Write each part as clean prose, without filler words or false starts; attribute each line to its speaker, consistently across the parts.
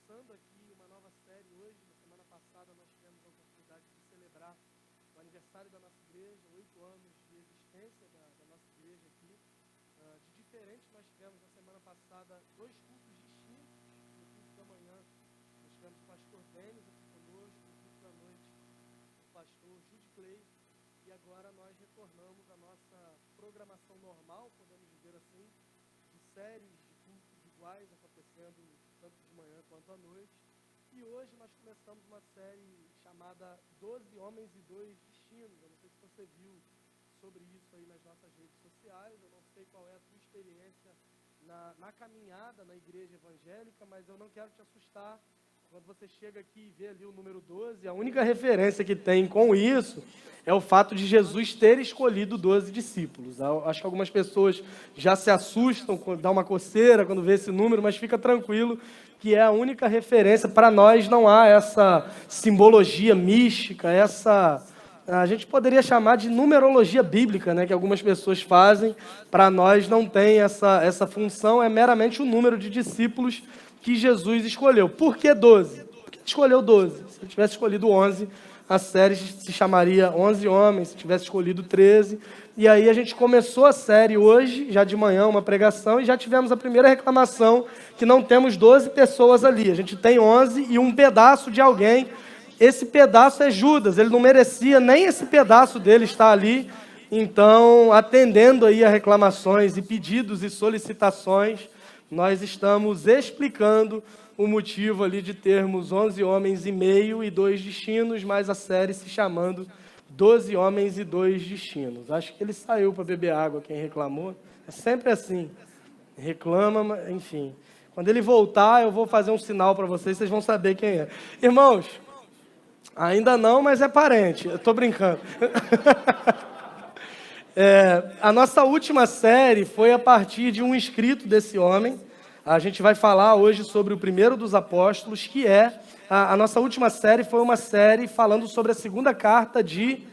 Speaker 1: começando aqui uma nova série hoje. Na semana passada nós tivemos a oportunidade de celebrar o aniversário da nossa igreja, 8 anos de existência da nossa igreja aqui. De diferente, nós tivemos na semana passada 2 cultos distintos. No culto da manhã nós tivemos o pastor Denis aqui conosco, no culto da noite o pastor Jude Clay. E agora nós retornamos à nossa programação normal, podemos dizer assim, de séries de cultos iguais acontecendo tanto de manhã quanto à noite. E hoje nós começamos uma série chamada 12 Homens e 2 Destinos. Eu não sei se você viu sobre isso aí nas nossas redes sociais, eu não sei qual é a tua experiência na caminhada na igreja evangélica, mas eu não quero te assustar. Quando você chega aqui e vê ali o número 12, a única referência que tem com isso é o fato de Jesus ter escolhido 12 discípulos. Acho que algumas pessoas já se assustam, dá uma coceira quando vê esse número, mas fica tranquilo que é a única referência. Para nós não há essa simbologia mística, a gente poderia chamar de numerologia bíblica, né, que algumas pessoas fazem. Para nós não tem essa função, é meramente o número de discípulos que Jesus escolheu. Por que 12? Por que escolheu 12? Se ele tivesse escolhido 11, a série se chamaria 11 Homens, se tivesse escolhido 13. E aí a gente começou a série hoje, já de manhã, uma pregação, e já tivemos a primeira reclamação, que não temos 12 pessoas ali. A gente tem 11 e um pedaço de alguém. Esse pedaço é Judas, ele não merecia nem esse pedaço dele estar ali. Então, atendendo aí a reclamações e pedidos e solicitações, nós estamos explicando o motivo ali de termos 11 homens e meio e 2 destinos, mas a série se chamando 12 homens e 2 destinos. Acho que ele saiu para beber água, quem reclamou. É sempre assim, reclama, enfim. Quando ele voltar, eu vou fazer um sinal para vocês, vocês vão saber quem é. Irmãos, ainda não, mas é parente, eu estou brincando. A nossa última série foi a partir de um escrito desse homem. A gente vai falar hoje sobre o primeiro dos apóstolos, que é... A nossa última série foi uma série falando sobre a segunda carta de...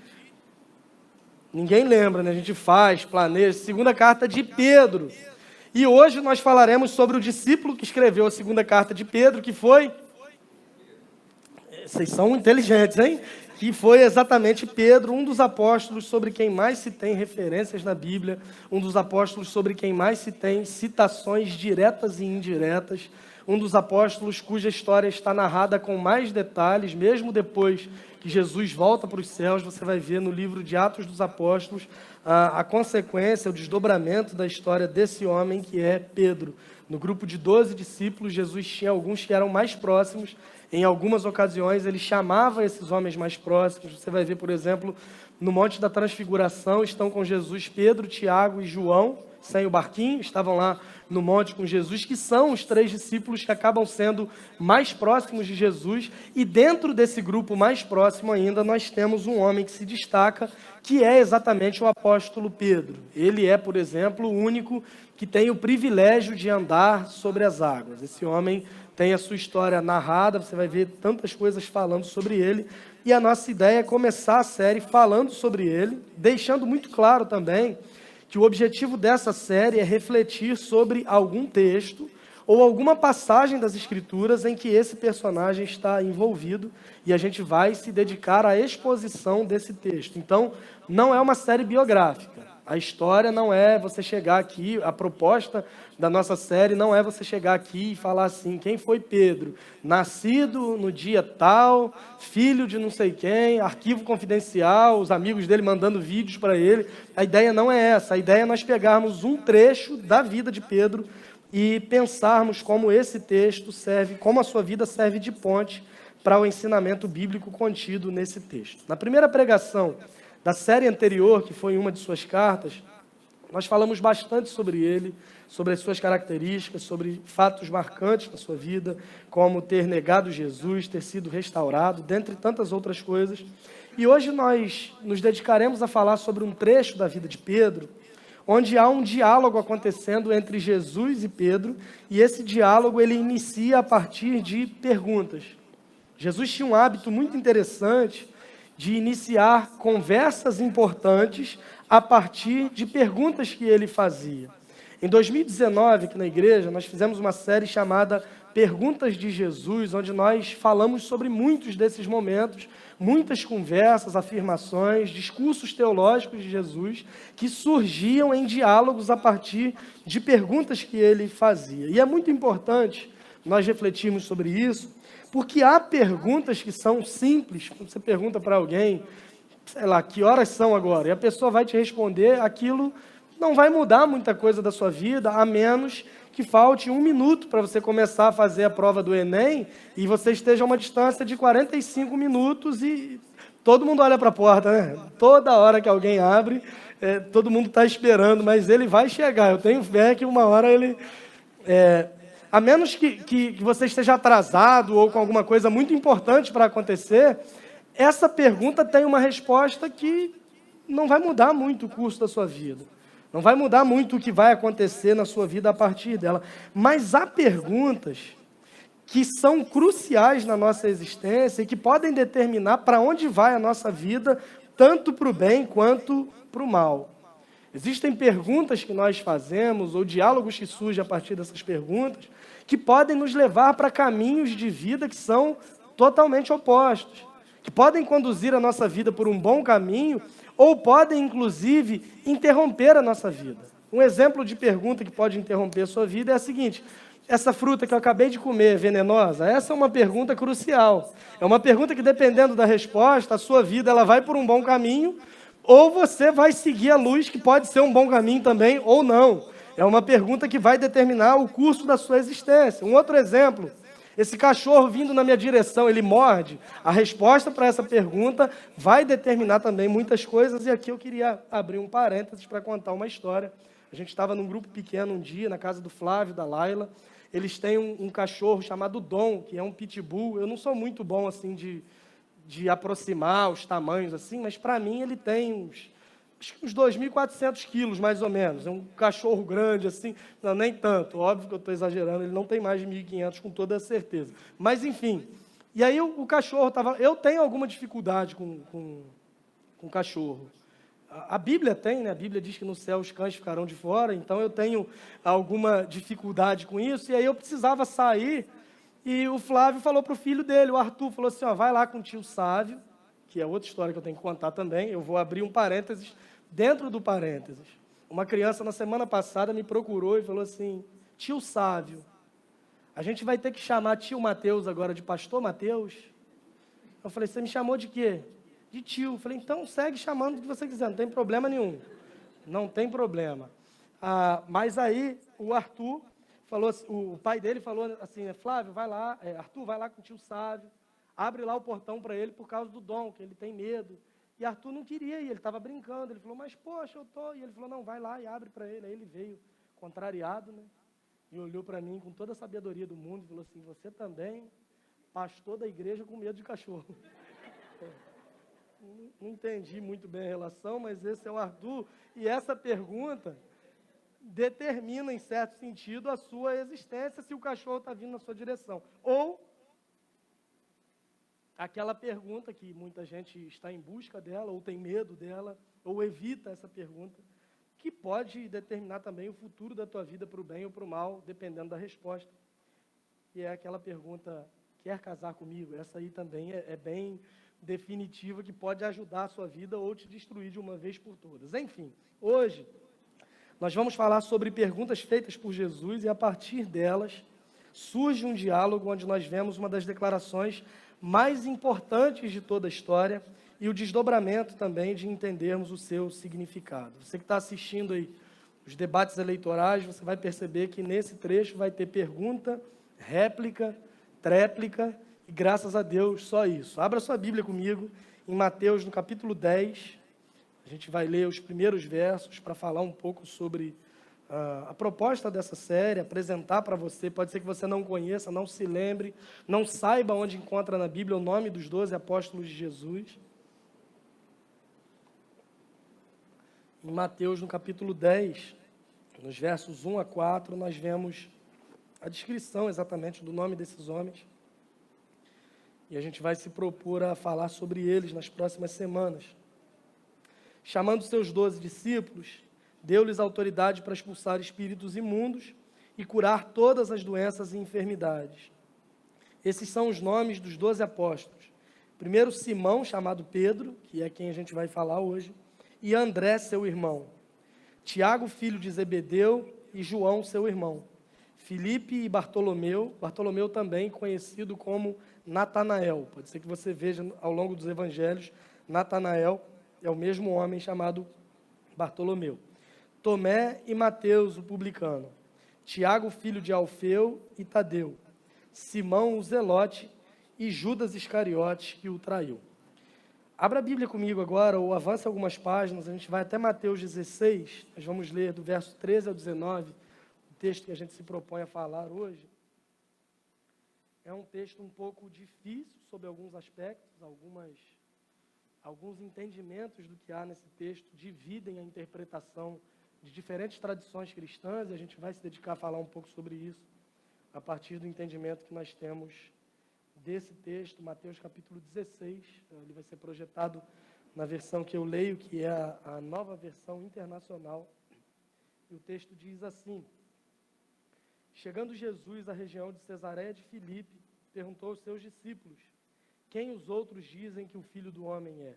Speaker 1: Ninguém lembra, né? A gente faz, planeja. Segunda carta de Pedro. E hoje nós falaremos sobre o discípulo que escreveu a segunda carta de Pedro, que foi... Vocês são inteligentes, hein? Que foi exatamente Pedro, um dos apóstolos sobre quem mais se tem referências na Bíblia, um dos apóstolos sobre quem mais se tem citações diretas e indiretas, um dos apóstolos cuja história está narrada com mais detalhes, mesmo depois que Jesus volta para os céus. Você vai ver no livro de Atos dos Apóstolos a consequência, o desdobramento da história desse homem que é Pedro. No grupo de 12 discípulos, Jesus tinha alguns que eram mais próximos. Em algumas ocasiões, ele chamava esses homens mais próximos. Você vai ver, por exemplo, no Monte da Transfiguração, estão com Jesus Pedro, Tiago e João, sem o barquinho, estavam lá no monte com Jesus, que são os 3 discípulos que acabam sendo mais próximos de Jesus. E dentro desse grupo mais próximo ainda, nós temos um homem que se destaca, que é exatamente o apóstolo Pedro. Ele é, por exemplo, o único que tem o privilégio de andar sobre as águas. Esse homem tem a sua história narrada, você vai ver tantas coisas falando sobre ele, e a nossa ideia é começar a série falando sobre ele, deixando muito claro também que o objetivo dessa série é refletir sobre algum texto ou alguma passagem das Escrituras em que esse personagem está envolvido, e a gente vai se dedicar à exposição desse texto. Então, não é uma série biográfica. A história não é você chegar aqui, a proposta da nossa série não é você chegar aqui e falar assim: quem foi Pedro? Nascido no dia tal, filho de não sei quem, arquivo confidencial, os amigos dele mandando vídeos para ele. A ideia não é essa. A ideia é nós pegarmos um trecho da vida de Pedro e pensarmos como esse texto serve, como a sua vida serve de ponte para o ensinamento bíblico contido nesse texto. Na primeira pregação da série anterior, que foi uma de suas cartas, nós falamos bastante sobre ele, sobre as suas características, sobre fatos marcantes na sua vida, como ter negado Jesus, ter sido restaurado, dentre tantas outras coisas. E hoje nós nos dedicaremos a falar sobre um trecho da vida de Pedro, onde há um diálogo acontecendo entre Jesus e Pedro, e esse diálogo ele inicia a partir de perguntas. Jesus tinha um hábito muito interessante de iniciar conversas importantes a partir de perguntas que ele fazia. Em 2019, aqui na igreja, nós fizemos uma série chamada Perguntas de Jesus, onde nós falamos sobre muitos desses momentos, muitas conversas, afirmações, discursos teológicos de Jesus, que surgiam em diálogos a partir de perguntas que ele fazia. E é muito importante nós refletirmos sobre isso, porque há perguntas que são simples. Quando você pergunta para alguém, sei lá, que horas são agora? E a pessoa vai te responder, aquilo não vai mudar muita coisa da sua vida, a menos que falte 1 minuto para você começar a fazer a prova do Enem e você esteja a uma distância de 45 minutos e todo mundo olha para a porta, né? Toda hora que alguém abre, todo mundo está esperando, mas ele vai chegar. Eu tenho fé que uma hora ele... a menos que você esteja atrasado ou com alguma coisa muito importante para acontecer, essa pergunta tem uma resposta que não vai mudar muito o curso da sua vida. Não vai mudar muito o que vai acontecer na sua vida a partir dela. Mas há perguntas que são cruciais na nossa existência e que podem determinar para onde vai a nossa vida, tanto para o bem quanto para o mal. Existem perguntas que nós fazemos, ou diálogos que surgem a partir dessas perguntas, que podem nos levar para caminhos de vida que são totalmente opostos, que podem conduzir a nossa vida por um bom caminho, ou podem, inclusive, interromper a nossa vida. Um exemplo de pergunta que pode interromper a sua vida é a seguinte: essa fruta que eu acabei de comer é venenosa? Essa é uma pergunta crucial. É uma pergunta que, dependendo da resposta, a sua vida ela vai por um bom caminho, ou você vai seguir a luz, que pode ser um bom caminho também, ou não. É uma pergunta que vai determinar o curso da sua existência. Um outro exemplo: esse cachorro vindo na minha direção, ele morde? A resposta para essa pergunta vai determinar também muitas coisas, e aqui eu queria abrir um parênteses para contar uma história. A gente estava num grupo pequeno um dia, na casa do Flávio, da Laila. Eles têm um cachorro chamado Dom, que é um pitbull. Eu não sou muito bom assim de aproximar os tamanhos, assim, mas para mim ele tem acho que uns 2.400 quilos, mais ou menos. É um cachorro grande, assim. Não, nem tanto. Óbvio que eu estou exagerando. Ele não tem mais de 1.500, com toda certeza. Mas, enfim. E aí o cachorro estava... Eu tenho alguma dificuldade com cachorro. A Bíblia tem, né? A Bíblia diz que no céu os cães ficarão de fora. Então, eu tenho alguma dificuldade com isso. E aí eu precisava sair. E o Flávio falou para o filho dele, o Arthur, falou assim: ó, vai lá com o tio Sávio, que é outra história que eu tenho que contar também. Eu vou abrir um parênteses dentro do parênteses. Uma criança, na semana passada, me procurou e falou assim: tio Sávio, a gente vai ter que chamar tio Mateus agora de pastor Mateus? Eu falei: você me chamou de quê? De tio. Eu falei: então segue chamando o que você quiser, não tem problema nenhum. Não tem problema. Mas aí o Arthur falou, o pai dele falou assim: Flávio, vai lá, Arthur, vai lá com o tio Sávio, abre lá o portão para ele por causa do Dom, que ele tem medo. E Arthur não queria ir, ele estava brincando. Ele falou: mas poxa, eu estou. E ele falou: não, vai lá e abre para ele. Aí ele veio contrariado, né? E olhou para mim com toda a sabedoria do mundo e falou assim: você também, pastor da igreja com medo de cachorro. Não entendi muito bem a relação, mas esse é o Arthur. E essa pergunta determina, em certo sentido, a sua existência, se o cachorro está vindo na sua direção. Ou aquela pergunta que muita gente está em busca dela, ou tem medo dela, ou evita essa pergunta, que pode determinar também o futuro da tua vida para o bem ou para o mal, dependendo da resposta. E é aquela pergunta: quer casar comigo? Essa aí também é bem definitiva, que pode ajudar a sua vida ou te destruir de uma vez por todas. Enfim, hoje nós vamos falar sobre perguntas feitas por Jesus, e a partir delas surge um diálogo onde nós vemos uma das declarações mais importantes de toda a história e o desdobramento também de entendermos o seu significado. Você que está assistindo aí os debates eleitorais, você vai perceber que nesse trecho vai ter pergunta, réplica, tréplica, e graças a Deus só isso. Abra sua Bíblia comigo em Mateus, no capítulo 10. A gente vai ler os primeiros versos para falar um pouco sobre a proposta dessa série, apresentar para você. Pode ser que você não conheça, não se lembre, não saiba onde encontra na Bíblia o nome dos 12 apóstolos de Jesus. Em Mateus, no capítulo 10, nos versos 1 a 4, nós vemos a descrição exatamente do nome desses homens. E a gente vai se propor a falar sobre eles nas próximas semanas. Chamando seus 12 discípulos, deu-lhes autoridade para expulsar espíritos imundos e curar todas as doenças e enfermidades. Esses são os nomes dos 12 apóstolos. Primeiro, Simão, chamado Pedro, que é quem a gente vai falar hoje, e André, seu irmão. Tiago, filho de Zebedeu, e João, seu irmão. Filipe e Bartolomeu, Bartolomeu também conhecido como Natanael. Pode ser que você veja ao longo dos evangelhos, Natanael é o mesmo homem chamado Bartolomeu. Tomé e Mateus, o publicano. Tiago, filho de Alfeu e Tadeu. Simão, o zelote, e Judas Iscariote, que o traiu. Abra a Bíblia comigo agora, ou avance algumas páginas, a gente vai até Mateus 16, nós vamos ler do verso 13 ao 19, o texto que a gente se propõe a falar hoje. É um texto um pouco difícil sobre alguns aspectos, alguns entendimentos do que há nesse texto dividem a interpretação de diferentes tradições cristãs, e a gente vai se dedicar a falar um pouco sobre isso, a partir do entendimento que nós temos desse texto, Mateus capítulo 16, ele vai ser projetado na versão que eu leio, que é a nova versão internacional, e o texto diz assim: Chegando Jesus à região de Cesareia de Filipe, perguntou aos seus discípulos: Quem os outros dizem que o Filho do Homem é?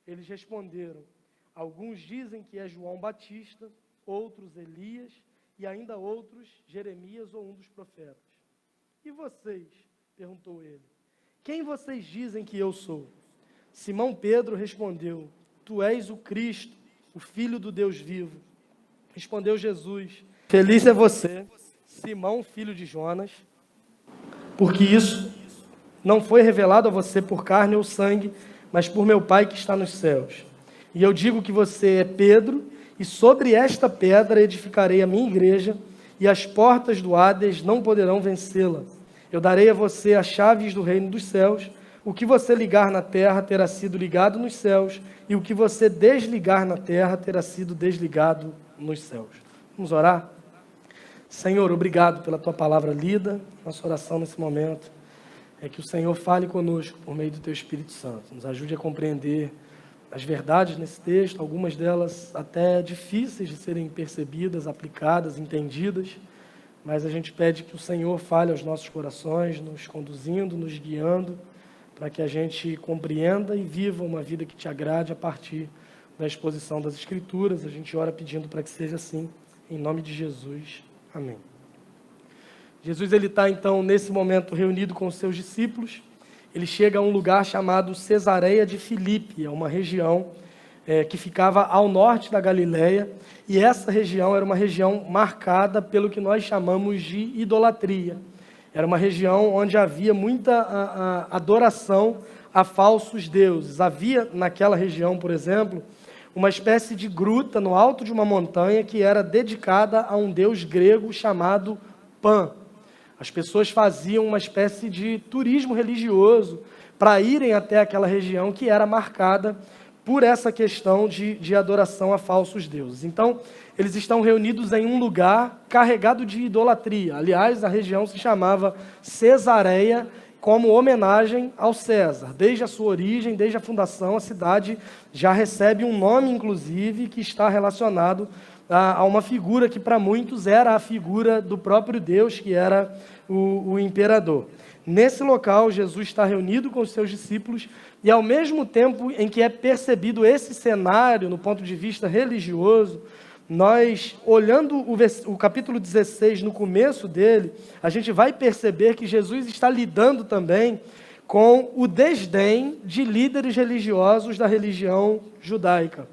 Speaker 1: Eles responderam: Alguns dizem que é João Batista, outros Elias, e ainda outros Jeremias ou um dos profetas. E vocês? Perguntou ele. Quem vocês dizem que eu sou? Simão Pedro respondeu: Tu és o Cristo, o Filho do Deus vivo. Respondeu Jesus: Feliz é você, Simão, filho de Jonas, porque isso não foi revelado a você por carne ou sangue, mas por meu Pai que está nos céus. E eu digo que você é Pedro, e sobre esta pedra edificarei a minha igreja, e as portas do Hades não poderão vencê-la. Eu darei a você as chaves do reino dos céus. O que você ligar na terra terá sido ligado nos céus, e o que você desligar na terra terá sido desligado nos céus. Vamos orar? Senhor, obrigado pela tua palavra lida. Nossa oração nesse momento é que o Senhor fale conosco por meio do teu Espírito Santo. Nos ajude a compreender as verdades nesse texto, algumas delas até difíceis de serem percebidas, aplicadas, entendidas. Mas a gente pede que o Senhor fale aos nossos corações, nos conduzindo, nos guiando, para que a gente compreenda e viva uma vida que te agrade a partir da exposição das Escrituras. A gente ora pedindo para que seja assim, em nome de Jesus. Amém. Jesus está, então, nesse momento reunido com os seus discípulos. Ele chega a um lugar chamado Cesareia de Filipe, é uma região que ficava ao norte da Galileia, e essa região era uma região marcada pelo que nós chamamos de idolatria. Era uma região onde havia muita adoração a falsos deuses. Havia naquela região, por exemplo, uma espécie de gruta no alto de uma montanha que era dedicada a um deus grego chamado Pan. As pessoas faziam uma espécie de turismo religioso para irem até aquela região que era marcada por essa questão de adoração a falsos deuses. Então, eles estão reunidos em um lugar carregado de idolatria. Aliás, a região se chamava Cesareia, como homenagem ao César. Desde a sua origem, desde a fundação, a cidade já recebe um nome, inclusive, que está relacionado a uma figura que para muitos era a figura do próprio Deus, que era o imperador. Nesse local, Jesus está reunido com os seus discípulos e, ao mesmo tempo em que é percebido esse cenário, no ponto de vista religioso, nós, olhando o capítulo 16, no começo dele, a gente vai perceber que Jesus está lidando também com o desdém de líderes religiosos da religião judaica.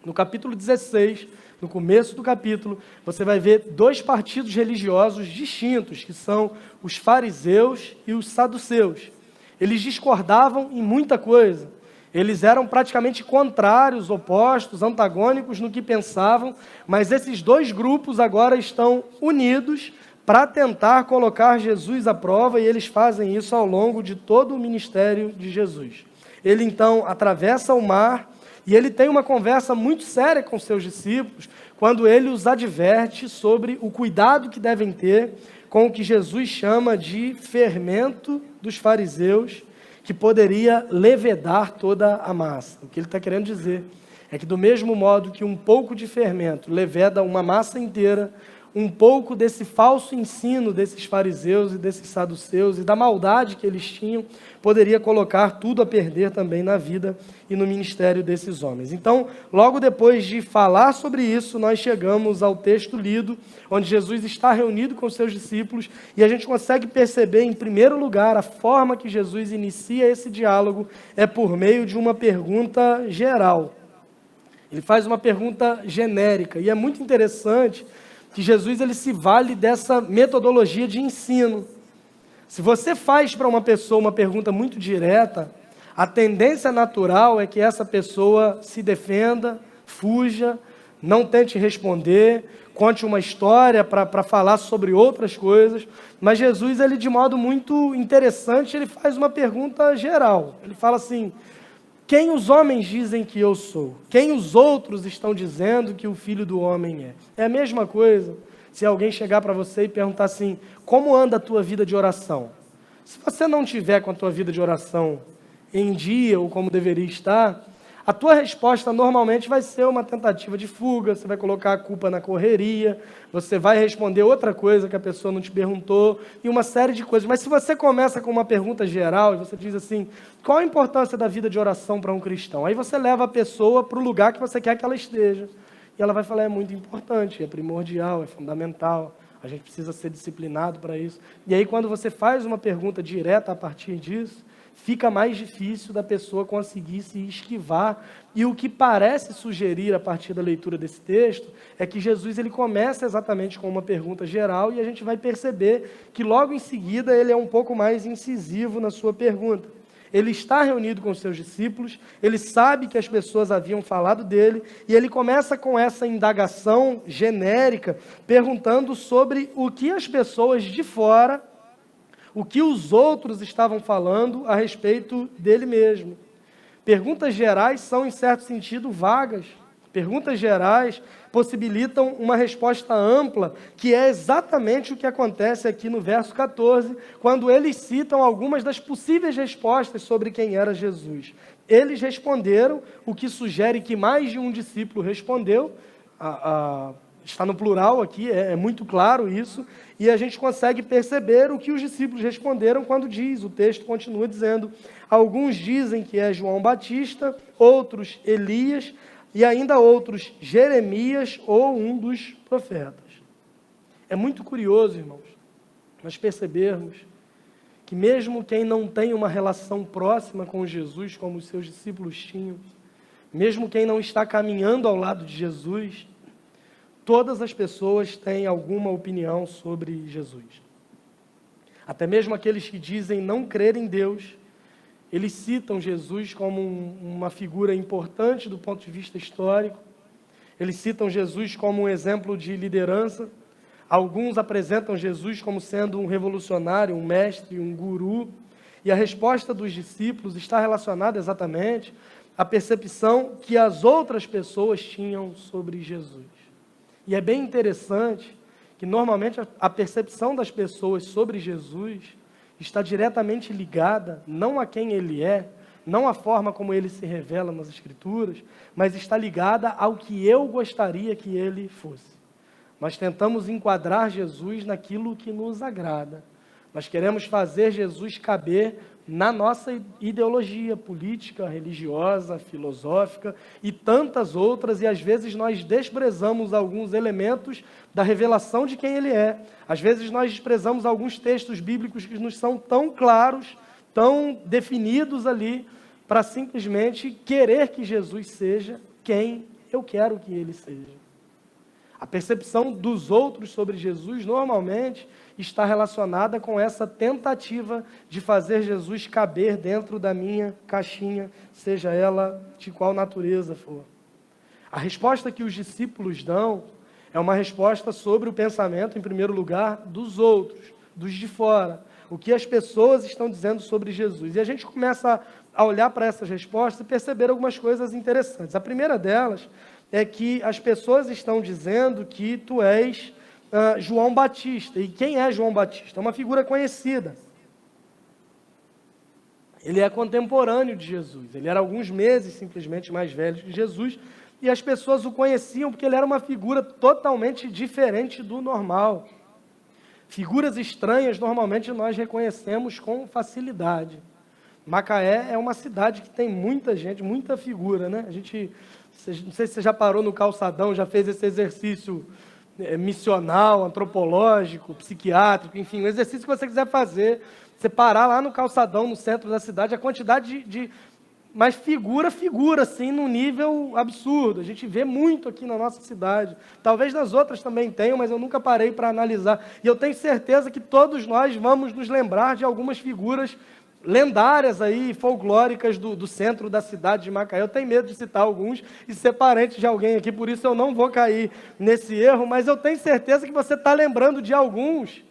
Speaker 1: No capítulo 16, no começo do capítulo, você vai ver dois partidos religiosos distintos, que são os fariseus e os saduceus. Eles discordavam em muita coisa. Eles eram praticamente contrários, opostos, antagônicos no que pensavam, mas esses dois grupos agora estão unidos para tentar colocar Jesus à prova, e eles fazem isso ao longo de todo o ministério de Jesus. Ele então atravessa o mar, e ele tem uma conversa muito séria com seus discípulos, quando ele os adverte sobre o cuidado que devem ter com o que Jesus chama de fermento dos fariseus, que poderia levedar toda a massa. O que ele está querendo dizer é que, do mesmo modo que um pouco de fermento leveda uma massa inteira, um pouco desse falso ensino desses fariseus e desses saduceus e da maldade que eles tinham, poderia colocar tudo a perder também na vida e no ministério desses homens. Então, logo depois de falar sobre isso, nós chegamos ao texto lido, onde Jesus está reunido com seus discípulos, e a gente consegue perceber, em primeiro lugar, a forma que Jesus inicia esse diálogo é por meio de uma pergunta geral. Ele faz uma pergunta genérica, e é muito interessante que Jesus ele se vale dessa metodologia de ensino. Se você faz para uma pessoa uma pergunta muito direta, a tendência natural é que essa pessoa se defenda, fuja, não tente responder, conte uma história para falar sobre outras coisas. Mas Jesus, ele, de modo muito interessante, ele faz uma pergunta geral. Ele fala assim: quem os homens dizem que eu sou? Quem os outros estão dizendo que o Filho do Homem é? É a mesma coisa se alguém chegar para você e perguntar assim: como anda a tua vida de oração? Se você não tiver com a tua vida de oração em dia ou como deveria estar, a tua resposta normalmente vai ser uma tentativa de fuga, você vai colocar a culpa na correria, você vai responder outra coisa que a pessoa não te perguntou, e uma série de coisas. Mas se você começa com uma pergunta geral, e você diz assim: qual a importância da vida de oração para um cristão? Aí você leva a pessoa para o lugar que você quer que ela esteja. E ela vai falar: é muito importante, é primordial, é fundamental, a gente precisa ser disciplinado para isso. E aí quando você faz uma pergunta direta a partir disso, fica mais difícil da pessoa conseguir se esquivar. E o que parece sugerir a partir da leitura desse texto é que Jesus ele começa exatamente com uma pergunta geral, e a gente vai perceber que logo em seguida ele é um pouco mais incisivo na sua pergunta. Ele está reunido com os seus discípulos, ele sabe que as pessoas haviam falado dele, e ele começa com essa indagação genérica, perguntando sobre o que as pessoas de fora, o que os outros estavam falando a respeito dele mesmo. Perguntas gerais são, em certo sentido, vagas. Perguntas gerais possibilitam uma resposta ampla, que é exatamente o que acontece aqui no verso 14, quando eles citam algumas das possíveis respostas sobre quem era Jesus. Eles responderam, o que sugere que mais de um discípulo respondeu. Está no plural aqui, é muito claro isso, e a gente consegue perceber o que os discípulos responderam quando diz, o texto continua dizendo: alguns dizem que é João Batista, outros Elias, e ainda outros Jeremias ou um dos profetas. É muito curioso, irmãos, nós percebermos que mesmo quem não tem uma relação próxima com Jesus, como os seus discípulos tinham, mesmo quem não está caminhando ao lado de Jesus, todas as pessoas têm alguma opinião sobre Jesus. Até mesmo aqueles que dizem não crer em Deus, eles citam Jesus como uma figura importante do ponto de vista histórico. Eles citam Jesus como um exemplo de liderança. Alguns apresentam Jesus como sendo um revolucionário, um mestre, um guru. E a resposta dos discípulos está relacionada exatamente à percepção que as outras pessoas tinham sobre Jesus. E é bem interessante que, normalmente, a percepção das pessoas sobre Jesus está diretamente ligada, não a quem ele é, não à forma como ele se revela nas Escrituras, mas está ligada ao que eu gostaria que ele fosse. Nós tentamos enquadrar Jesus naquilo que nos agrada. Nós queremos fazer Jesus caber na nossa ideologia política, religiosa, filosófica e tantas outras, e às vezes nós desprezamos alguns elementos da revelação de quem ele é. Às vezes nós desprezamos alguns textos bíblicos que nos são tão claros, tão definidos ali, para simplesmente querer que Jesus seja quem eu quero que ele seja. A percepção dos outros sobre Jesus, normalmente, está relacionada com essa tentativa de fazer Jesus caber dentro da minha caixinha, seja ela de qual natureza for. A resposta que os discípulos dão é uma resposta sobre o pensamento, em primeiro lugar, dos outros, dos de fora. O que as pessoas estão dizendo sobre Jesus. E a gente começa a olhar para essas respostas e perceber algumas coisas interessantes. A primeira delas é que as pessoas estão dizendo que tu és João Batista. E quem é João Batista? É uma figura conhecida. Ele é contemporâneo de Jesus. Ele era alguns meses simplesmente mais velho que Jesus. e as pessoas o conheciam porque ele era uma figura totalmente diferente do normal. Figuras estranhas, normalmente, nós reconhecemos com facilidade. Macaé é uma cidade que tem muita gente, muita figura, né? Não sei se você já parou no calçadão, já fez esse exercício missional, antropológico, psiquiátrico, enfim, o exercício que você quiser fazer, você parar lá no calçadão, no centro da cidade, a quantidade mas figura, assim, num nível absurdo. A gente vê muito aqui na nossa cidade. Talvez nas outras também tenham, mas eu nunca parei para analisar. E eu tenho certeza que todos nós vamos nos lembrar de algumas figuras lendárias aí, folclóricas do centro da cidade de Macaé. Eu tenho medo de citar alguns e ser parente de alguém aqui, por isso eu não vou cair nesse erro, mas eu tenho certeza que você está lembrando de alguns.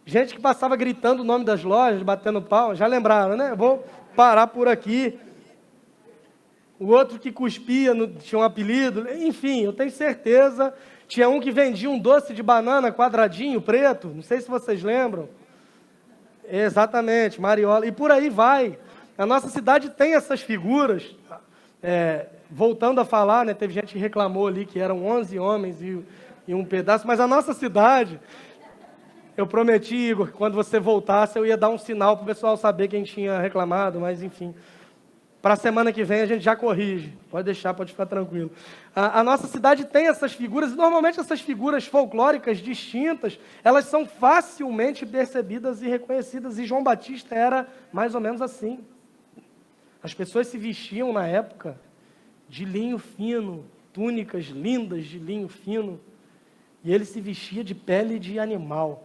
Speaker 1: Gente que passava gritando o nome das lojas, batendo pau, já lembraram, né? Eu vou parar por aqui. O outro que cuspia, tinha um apelido, enfim, eu tenho certeza. Tinha um que vendia um doce de banana quadradinho, preto, não sei se vocês lembram. Exatamente, Mariola, e por aí vai. A nossa cidade tem essas figuras. Voltando a falar, né, teve gente que reclamou ali que eram 11 homens e um pedaço, mas a nossa cidade, eu prometi, Igor, que quando você voltasse eu ia dar um sinal para o pessoal saber quem tinha reclamado, mas enfim... Para a semana que vem a gente já corrige. Pode deixar, pode ficar tranquilo. A nossa cidade tem essas figuras, e normalmente essas figuras folclóricas distintas, elas são facilmente percebidas e reconhecidas, e João Batista era mais ou menos assim. As pessoas se vestiam na época de linho fino, túnicas lindas de linho fino, e ele se vestia de pele de animal.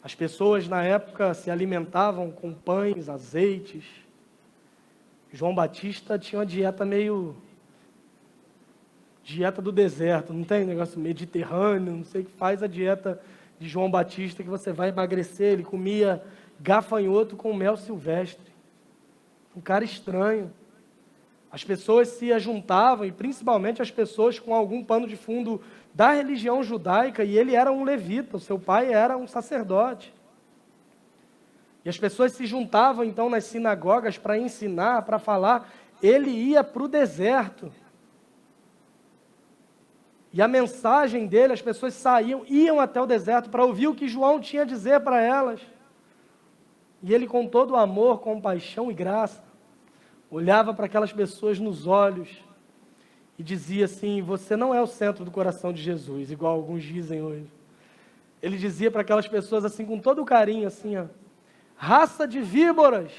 Speaker 1: As pessoas na época se alimentavam com pães, azeites. João Batista tinha uma dieta meio... dieta do deserto, não tem negócio mediterrâneo, não sei o que faz a dieta de João Batista, que você vai emagrecer. Ele comia gafanhoto com mel silvestre. Um cara estranho. As pessoas se ajuntavam, e principalmente as pessoas com algum pano de fundo da religião judaica, e ele era um levita, o seu pai era um sacerdote. E as pessoas se juntavam, então, nas sinagogas para ensinar, para falar. Ele ia para o deserto. E a mensagem dele, as pessoas iam até o deserto para ouvir o que João tinha a dizer para elas. E ele, com todo amor, compaixão e graça, olhava para aquelas pessoas nos olhos e dizia assim: você não é o centro do coração de Jesus, igual alguns dizem hoje. Ele dizia para aquelas pessoas assim, com todo o carinho, assim, ó: raça de víboras,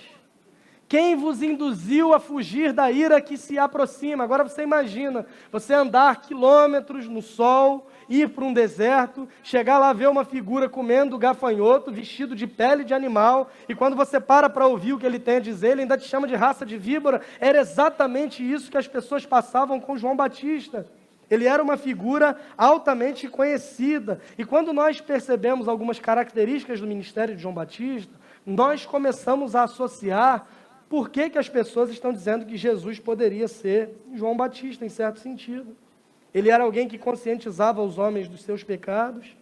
Speaker 1: quem vos induziu a fugir da ira que se aproxima? Agora você imagina, você andar quilômetros no sol, ir para um deserto, chegar lá, ver uma figura comendo gafanhoto, vestido de pele de animal, e quando você para ouvir o que ele tem a dizer, ele ainda te chama de raça de víbora. Era exatamente isso que as pessoas passavam com João Batista. Ele era uma figura altamente conhecida, e quando nós percebemos algumas características do ministério de João Batista, nós começamos a associar por que as pessoas estão dizendo que Jesus poderia ser João Batista, em certo sentido. Ele era alguém que conscientizava os homens dos seus pecados,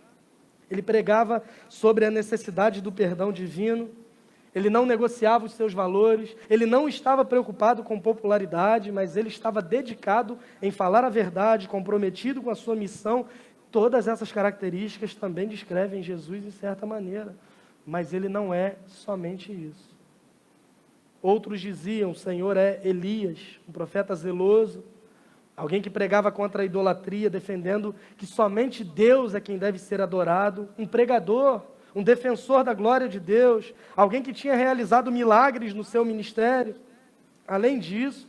Speaker 1: ele pregava sobre a necessidade do perdão divino, ele não negociava os seus valores, ele não estava preocupado com popularidade, mas ele estava dedicado em falar a verdade, comprometido com a sua missão. Todas essas características também descrevem Jesus de certa maneira, mas ele não é somente isso. Outros diziam: o Senhor é Elias, um profeta zeloso, alguém que pregava contra a idolatria, defendendo que somente Deus é quem deve ser adorado, um pregador, um defensor da glória de Deus, alguém que tinha realizado milagres no seu ministério. Além disso,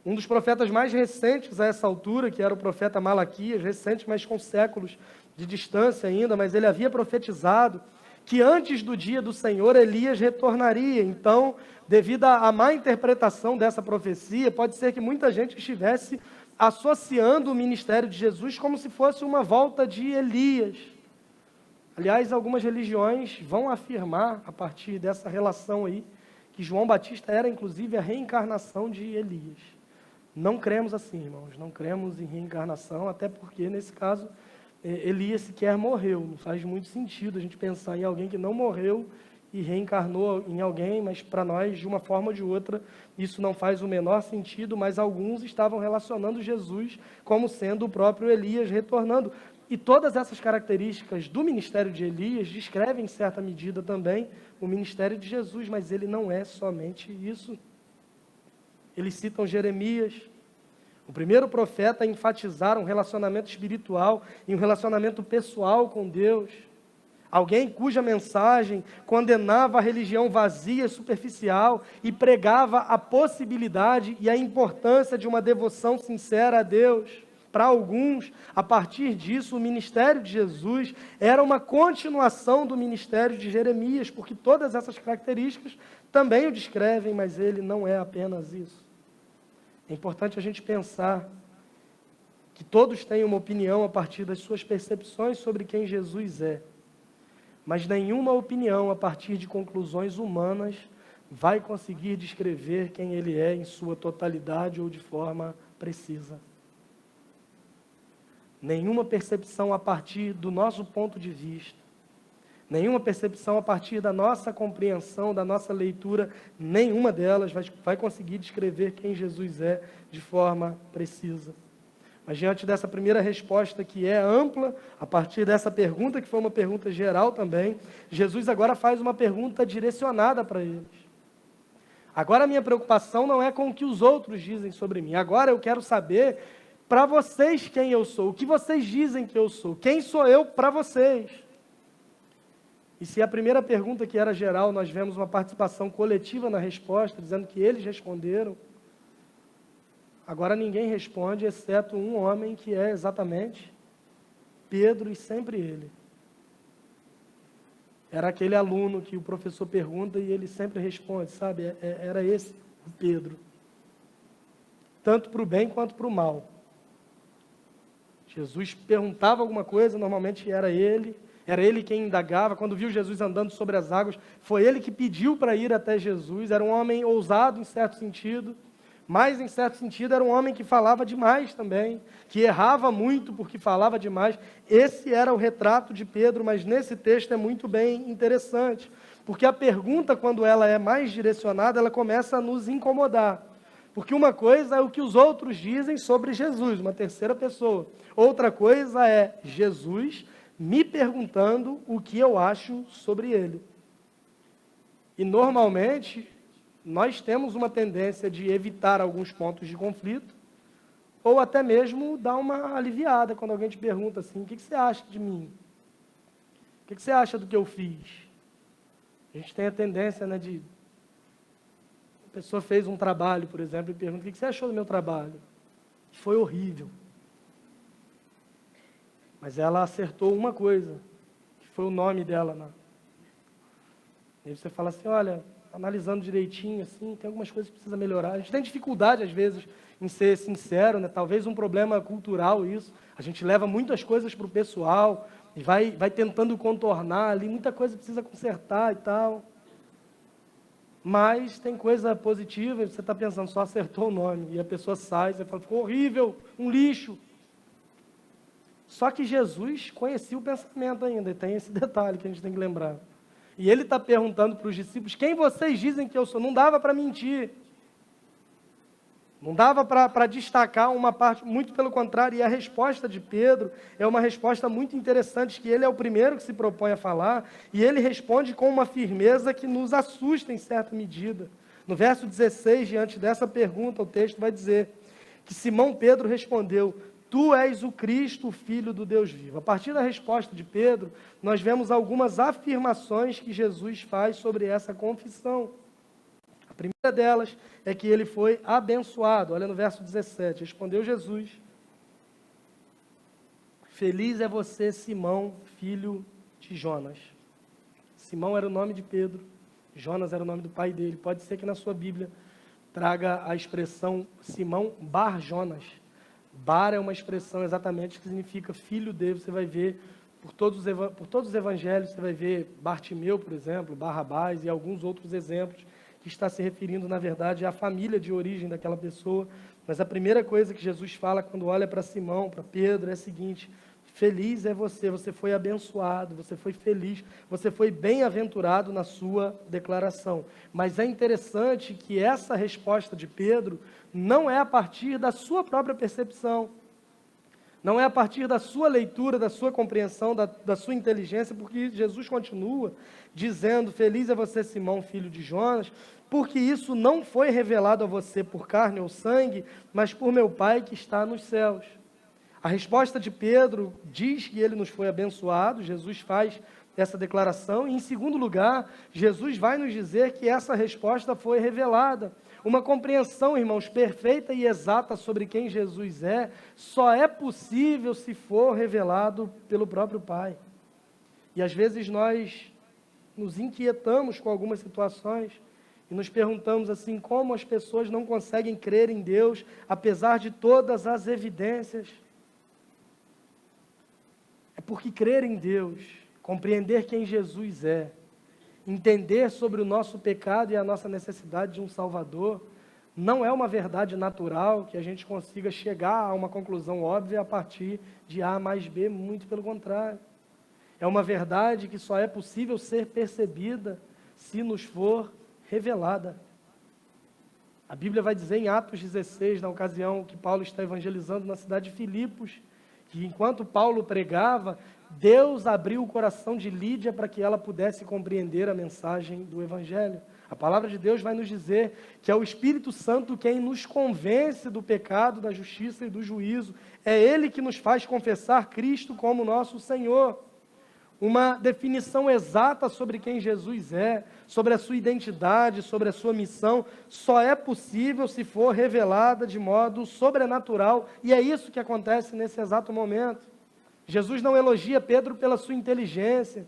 Speaker 1: um dos profetas mais recentes a essa altura, que era o profeta Malaquias, recente, mas com séculos de distância ainda, mas ele havia profetizado que antes do dia do Senhor, Elias retornaria. Então, devido à má interpretação dessa profecia, pode ser que muita gente estivesse associando o ministério de Jesus como se fosse uma volta de Elias. Aliás, algumas religiões vão afirmar, a partir dessa relação aí, que João Batista era, inclusive, a reencarnação de Elias. Não cremos assim, irmãos, não cremos em reencarnação, até porque, nesse caso, Elias sequer morreu. Não faz muito sentido a gente pensar em alguém que não morreu e reencarnou em alguém, mas para nós, de uma forma ou de outra, isso não faz o menor sentido, mas alguns estavam relacionando Jesus como sendo o próprio Elias retornando. E todas essas características do ministério de Elias descrevem, em certa medida, também o ministério de Jesus, mas ele não é somente isso. Eles citam Jeremias, o primeiro profeta a enfatizar um relacionamento espiritual e um relacionamento pessoal com Deus. Alguém cuja mensagem condenava a religião vazia e superficial e pregava a possibilidade e a importância de uma devoção sincera a Deus. Para alguns, a partir disso, o ministério de Jesus era uma continuação do ministério de Jeremias, porque todas essas características também o descrevem, mas ele não é apenas isso. É importante a gente pensar que todos têm uma opinião a partir das suas percepções sobre quem Jesus é. Mas nenhuma opinião a partir de conclusões humanas vai conseguir descrever quem ele é em sua totalidade ou de forma precisa. Nenhuma percepção a partir do nosso ponto de vista, nenhuma percepção a partir da nossa compreensão, da nossa leitura, nenhuma delas vai conseguir descrever quem Jesus é de forma precisa. Mas diante dessa primeira resposta que é ampla, a partir dessa pergunta que foi uma pergunta geral também, Jesus agora faz uma pergunta direcionada para eles. Agora a minha preocupação não é com o que os outros dizem sobre mim. Agora eu quero saber para vocês quem eu sou, o que vocês dizem que eu sou, quem sou eu para vocês. E se a primeira pergunta que era geral, nós vemos uma participação coletiva na resposta, dizendo que eles responderam, agora ninguém responde, exceto um homem que é exatamente Pedro e sempre ele. Era aquele aluno que o professor pergunta e ele sempre responde, sabe? Era esse o Pedro. Tanto para o bem quanto para o mal. Jesus perguntava alguma coisa, normalmente era ele quem indagava. Quando viu Jesus andando sobre as águas, foi ele que pediu para ir até Jesus. Era um homem ousado em certo sentido, mas em certo sentido era um homem que falava demais também, que errava muito porque falava demais. Esse era o retrato de Pedro, mas nesse texto é muito bem interessante, porque a pergunta, quando ela é mais direcionada, ela começa a nos incomodar. Porque uma coisa é o que os outros dizem sobre Jesus, uma terceira pessoa. Outra coisa é Jesus me perguntando o que eu acho sobre ele. E normalmente nós temos uma tendência de evitar alguns pontos de conflito, ou até mesmo dar uma aliviada quando alguém te pergunta assim, o que você acha de mim? O que você acha do que eu fiz? A gente tem a tendência, né, de... A pessoa fez um trabalho, por exemplo, e pergunta, o que você achou do meu trabalho? Foi horrível. Mas ela acertou uma coisa, que foi o nome dela. Aí você fala assim, olha, analisando direitinho, assim, tem algumas coisas que precisa melhorar. A gente tem dificuldade, às vezes, em ser sincero, né? Talvez um problema cultural isso. A gente leva muitas coisas para o pessoal e vai tentando contornar ali, muita coisa precisa consertar e tal. Mas tem coisa positiva, você está pensando, só acertou o nome, e a pessoa sai, você fala, ficou horrível, um lixo. Só que Jesus conhecia o pensamento ainda, e tem esse detalhe que a gente tem que lembrar. E ele está perguntando para os discípulos, quem vocês dizem que eu sou? Não dava para mentir. Não dava para destacar uma parte, muito pelo contrário, e a resposta de Pedro é uma resposta muito interessante, que ele é o primeiro que se propõe a falar, e ele responde com uma firmeza que nos assusta em certa medida. No verso 16, diante dessa pergunta, o texto vai dizer que Simão Pedro respondeu, tu és o Cristo, o Filho do Deus vivo. A partir da resposta de Pedro, nós vemos algumas afirmações que Jesus faz sobre essa confissão. A primeira delas é que ele foi abençoado. Olha no verso 17. Respondeu Jesus, feliz é você, Simão, filho de Jonas. Simão era o nome de Pedro, Jonas era o nome do pai dele. Pode ser que na sua Bíblia traga a expressão Simão Bar Jonas. Bar é uma expressão exatamente que significa filho de. Você vai ver por todos os evangelhos, você vai ver Bartimeu, por exemplo, Barrabás e alguns outros exemplos que está se referindo, na verdade, à família de origem daquela pessoa. Mas a primeira coisa que Jesus fala quando olha para Simão, para Pedro, é a seguinte, Feliz é você, você foi abençoado, você foi feliz, você foi bem-aventurado na sua declaração. Mas é interessante que essa resposta de Pedro não é a partir da sua própria percepção, não é a partir da sua leitura, da sua compreensão, da sua inteligência, porque Jesus continua dizendo: feliz é você, Simão, filho de Jonas, porque isso não foi revelado a você por carne ou sangue, mas por meu Pai que está nos céus. A resposta de Pedro diz que ele nos foi abençoado, Jesus faz essa declaração, e em segundo lugar, Jesus vai nos dizer que essa resposta foi revelada. Uma compreensão, irmãos, perfeita e exata sobre quem Jesus é, só é possível se for revelado pelo próprio Pai. E às vezes nós nos inquietamos com algumas situações e nos perguntamos assim, como as pessoas não conseguem crer em Deus, apesar de todas as evidências. É porque crer em Deus, compreender quem Jesus é, entender sobre o nosso pecado e a nossa necessidade de um Salvador, não é uma verdade natural que a gente consiga chegar a uma conclusão óbvia a partir de A mais B, muito pelo contrário. É uma verdade que só é possível ser percebida se nos for revelada. A Bíblia vai dizer em Atos 16, na ocasião que Paulo está evangelizando na cidade de Filipos, que enquanto Paulo pregava, Deus abriu o coração de Lídia para que ela pudesse compreender a mensagem do Evangelho. A palavra de Deus vai nos dizer que é o Espírito Santo quem nos convence do pecado, da justiça e do juízo. É Ele que nos faz confessar Cristo como nosso Senhor. Uma definição exata sobre quem Jesus é, sobre a sua identidade, sobre a sua missão, só é possível se for revelada de modo sobrenatural, e é isso que acontece nesse exato momento. Jesus não elogia Pedro pela sua inteligência,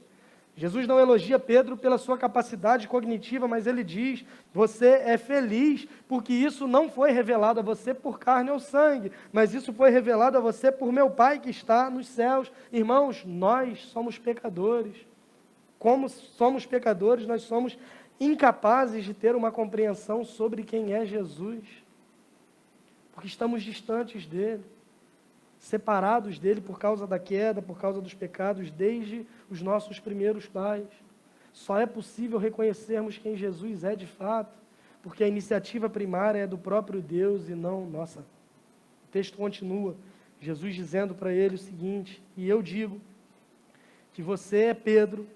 Speaker 1: Jesus não elogia Pedro pela sua capacidade cognitiva, mas ele diz: você é feliz porque isso não foi revelado a você por carne ou sangue, mas isso foi revelado a você por meu Pai que está nos céus. Irmãos, nós somos pecadores. Como somos pecadores, nós somos incapazes de ter uma compreensão sobre quem é Jesus, porque estamos distantes dele, separados dele por causa da queda, por causa dos pecados, desde os nossos primeiros pais. Só é possível reconhecermos quem Jesus é de fato, porque a iniciativa primária é do próprio Deus e não nossa. O texto continua, Jesus dizendo para ele o seguinte: e eu digo que você é Pedro,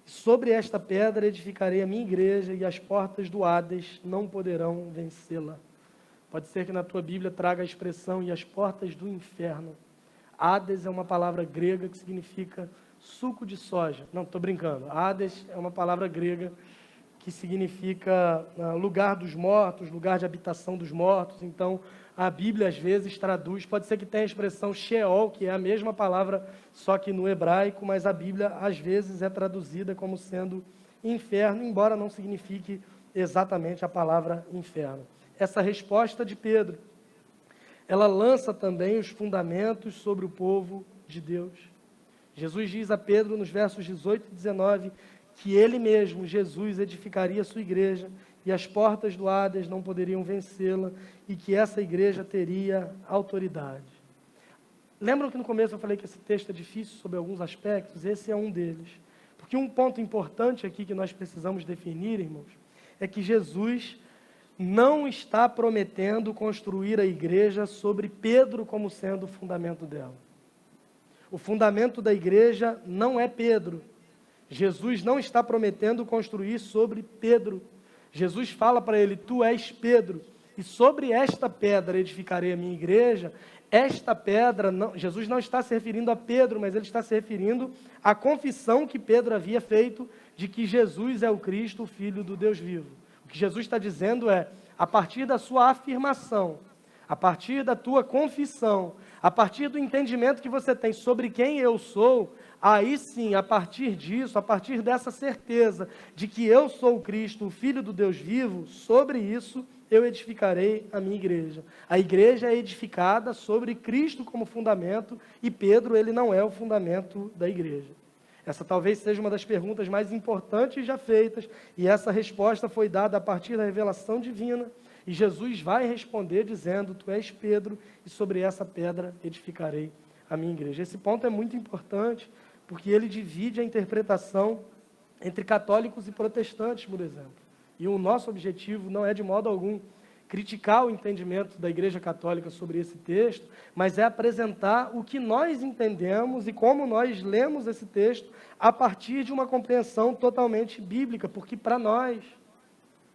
Speaker 1: e sobre esta pedra edificarei a minha igreja, e as portas do Hades não poderão vencê-la. Pode ser que na tua Bíblia traga a expressão e as portas do inferno. Hades é uma palavra grega que significa suco de soja. Não, estou brincando. Hades é uma palavra grega que significa lugar dos mortos, lugar de habitação dos mortos. Então, a Bíblia às vezes traduz, pode ser que tenha a expressão Sheol, que é a mesma palavra, só que no hebraico, mas a Bíblia às vezes é traduzida como sendo inferno, embora não signifique exatamente a palavra inferno. Essa resposta de Pedro, ela lança também os fundamentos sobre o povo de Deus. Jesus diz a Pedro nos versos 18 e 19 que ele mesmo, Jesus, edificaria a sua igreja e as portas do Hades não poderiam vencê-la e que essa igreja teria autoridade. Lembram que no começo eu falei que esse texto é difícil sobre alguns aspectos? Esse é um deles. Porque um ponto importante aqui que nós precisamos definir, irmãos, é que Jesus não está prometendo construir a igreja sobre Pedro como sendo o fundamento dela. O fundamento da igreja não é Pedro. Jesus não está prometendo construir sobre Pedro. Jesus fala para ele: tu és Pedro, e sobre esta pedra edificarei a minha igreja. Esta pedra, Jesus não está se referindo a Pedro, mas ele está se referindo à confissão que Pedro havia feito de que Jesus é o Cristo, o Filho do Deus vivo. O que Jesus está dizendo é, a partir da sua afirmação, a partir da tua confissão, a partir do entendimento que você tem sobre quem eu sou, aí sim, a partir disso, a partir dessa certeza de que eu sou o Cristo, o Filho do Deus vivo, sobre isso eu edificarei a minha igreja. A igreja é edificada sobre Cristo como fundamento e Pedro, ele não é o fundamento da igreja. Essa talvez seja uma das perguntas mais importantes já feitas, e essa resposta foi dada a partir da revelação divina, e Jesus vai responder dizendo: tu és Pedro, e sobre essa pedra edificarei a minha igreja. Esse ponto é muito importante, porque ele divide a interpretação entre católicos e protestantes, por exemplo. E o nosso objetivo não é de modo algum criticar o entendimento da Igreja Católica sobre esse texto, mas é apresentar o que nós entendemos e como nós lemos esse texto a partir de uma compreensão totalmente bíblica, porque para nós,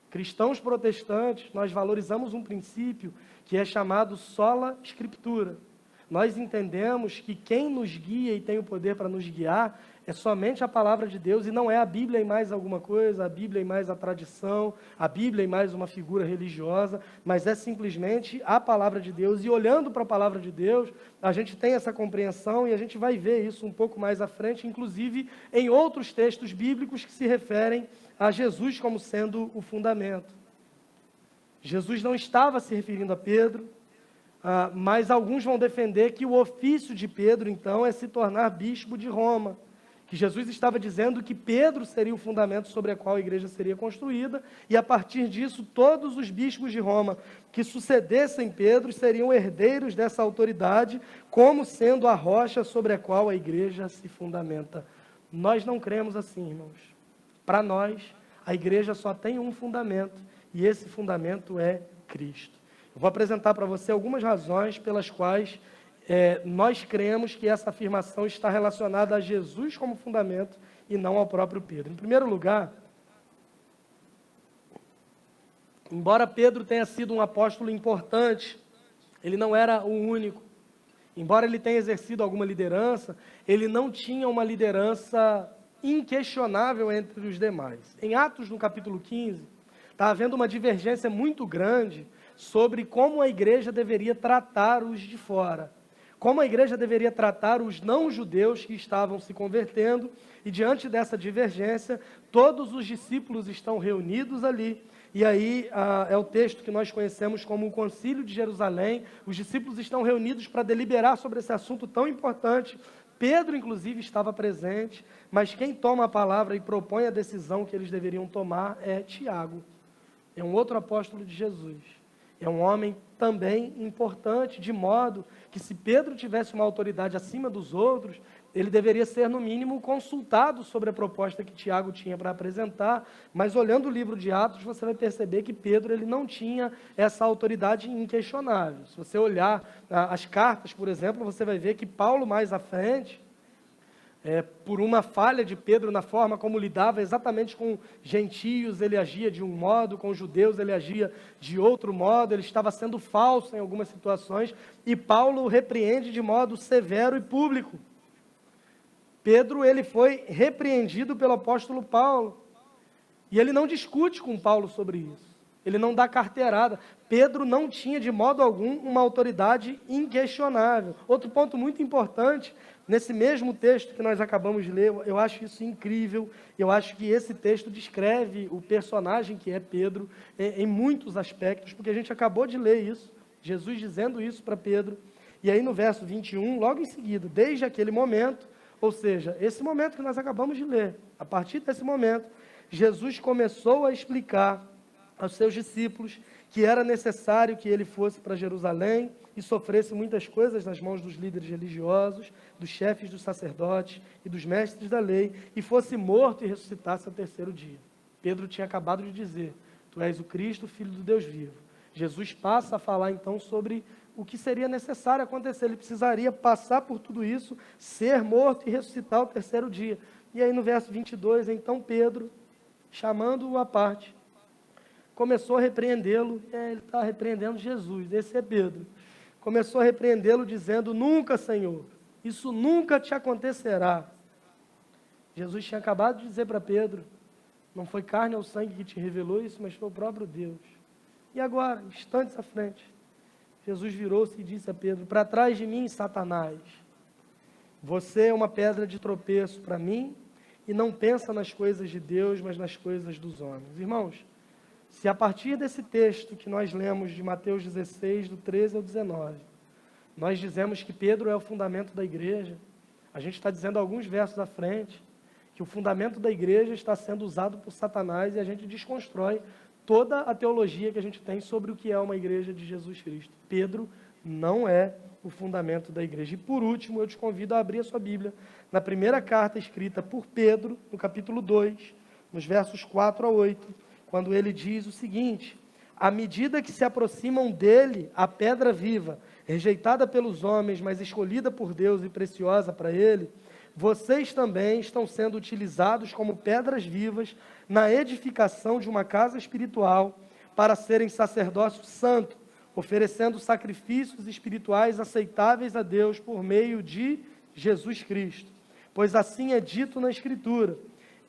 Speaker 1: cristãos protestantes, nós valorizamos um princípio que é chamado sola scriptura. Nós entendemos que quem nos guia e tem o poder para nos guiar é somente a palavra de Deus e não é a Bíblia e mais alguma coisa, a Bíblia e mais a tradição, a Bíblia e mais uma figura religiosa, mas é simplesmente a palavra de Deus. E olhando para a palavra de Deus, a gente tem essa compreensão e a gente vai ver isso um pouco mais à frente, inclusive em outros textos bíblicos que se referem a Jesus como sendo o fundamento. Jesus não estava se referindo a Pedro, mas alguns vão defender que o ofício de Pedro, então, é se tornar bispo de Roma. Que Jesus estava dizendo que Pedro seria o fundamento sobre o qual a igreja seria construída, e a partir disso, todos os bispos de Roma que sucedessem Pedro seriam herdeiros dessa autoridade, como sendo a rocha sobre a qual a igreja se fundamenta. Nós não cremos assim, irmãos. Para nós, a igreja só tem um fundamento, e esse fundamento é Cristo. Eu vou apresentar para você algumas razões pelas quais nós cremos que essa afirmação está relacionada a Jesus como fundamento e não ao próprio Pedro. Em primeiro lugar, embora Pedro tenha sido um apóstolo importante, ele não era o único. Embora ele tenha exercido alguma liderança, ele não tinha uma liderança inquestionável entre os demais. Em Atos, no capítulo 15, está havendo uma divergência muito grande sobre como a igreja deveria tratar os de fora. Como a igreja deveria tratar os não-judeus que estavam se convertendo, e diante dessa divergência, todos os discípulos estão reunidos ali, e aí é o texto que nós conhecemos como o Concílio de Jerusalém. Os discípulos estão reunidos para deliberar sobre esse assunto tão importante. Pedro, inclusive, estava presente, mas quem toma a palavra e propõe a decisão que eles deveriam tomar é Tiago. É um outro apóstolo de Jesus. É um homem também importante, de modo que se Pedro tivesse uma autoridade acima dos outros, ele deveria ser, no mínimo, consultado sobre a proposta que Tiago tinha para apresentar, mas olhando o livro de Atos, você vai perceber que Pedro ele não tinha essa autoridade inquestionável. Se você olhar as cartas, por exemplo, você vai ver que Paulo, mais à frente, por uma falha de Pedro na forma como lidava exatamente com gentios, ele agia de um modo, com judeus ele agia de outro modo, ele estava sendo falso em algumas situações, e Paulo o repreende de modo severo e público. Pedro, ele foi repreendido pelo apóstolo Paulo, e ele não discute com Paulo sobre isso, ele não dá carteirada. Pedro não tinha de modo algum uma autoridade inquestionável. Outro ponto muito importante, nesse mesmo texto que nós acabamos de ler, eu acho isso incrível, eu acho que esse texto descreve o personagem que é Pedro em muitos aspectos, porque a gente acabou de ler isso, Jesus dizendo isso para Pedro, e aí no verso 21, logo em seguida, desde aquele momento, ou seja, esse momento que nós acabamos de ler, a partir desse momento, Jesus começou a explicar aos seus discípulos que era necessário que ele fosse para Jerusalém e sofresse muitas coisas nas mãos dos líderes religiosos, dos chefes dos sacerdotes e dos mestres da lei, e fosse morto e ressuscitasse ao terceiro dia. Pedro tinha acabado de dizer: tu és o Cristo, filho do Deus vivo. Jesus passa a falar então sobre o que seria necessário acontecer. Ele precisaria passar por tudo isso, ser morto e ressuscitar ao terceiro dia. E aí no verso 22, então Pedro, chamando-o à parte, começou a repreendê-lo. Ele está repreendendo Jesus, esse é Pedro. Começou a repreendê-lo dizendo: nunca, Senhor, isso nunca te acontecerá. Jesus tinha acabado de dizer para Pedro: não foi carne ou sangue que te revelou isso, mas foi o próprio Deus. E agora, instantes à frente, Jesus virou-se e disse a Pedro: para trás de mim, Satanás, você é uma pedra de tropeço para mim e não pensa nas coisas de Deus, mas nas coisas dos homens. Irmãos, se a partir desse texto que nós lemos de Mateus 16, do 13 ao 19, nós dizemos que Pedro é o fundamento da igreja, a gente está dizendo alguns versos à frente, que o fundamento da igreja está sendo usado por Satanás, e a gente desconstrói toda a teologia que a gente tem sobre o que é uma igreja de Jesus Cristo. Pedro não é o fundamento da igreja. E por último, eu te convido a abrir a sua Bíblia na primeira carta escrita por Pedro, no capítulo 2, nos versos 4 a 8, quando ele diz o seguinte: à medida que se aproximam dele, a pedra viva, rejeitada pelos homens, mas escolhida por Deus e preciosa para ele, vocês também estão sendo utilizados como pedras vivas na edificação de uma casa espiritual, para serem sacerdócio santo, oferecendo sacrifícios espirituais aceitáveis a Deus por meio de Jesus Cristo. Pois assim é dito na Escritura: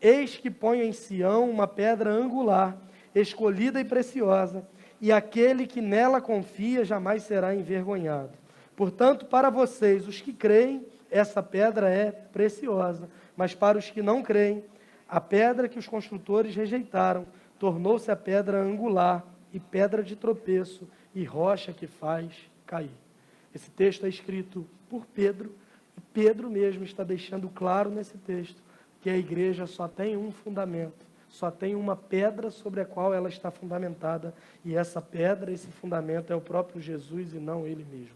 Speaker 1: eis que ponho em Sião uma pedra angular, escolhida e preciosa, e aquele que nela confia jamais será envergonhado. Portanto, para vocês, os que creem, essa pedra é preciosa, mas para os que não creem, a pedra que os construtores rejeitaram tornou-se a pedra angular e pedra de tropeço e rocha que faz cair. Esse texto é escrito por Pedro, e Pedro mesmo está deixando claro nesse texto que a igreja só tem um fundamento, só tem uma pedra sobre a qual ela está fundamentada, e essa pedra, esse fundamento é o próprio Jesus e não ele mesmo.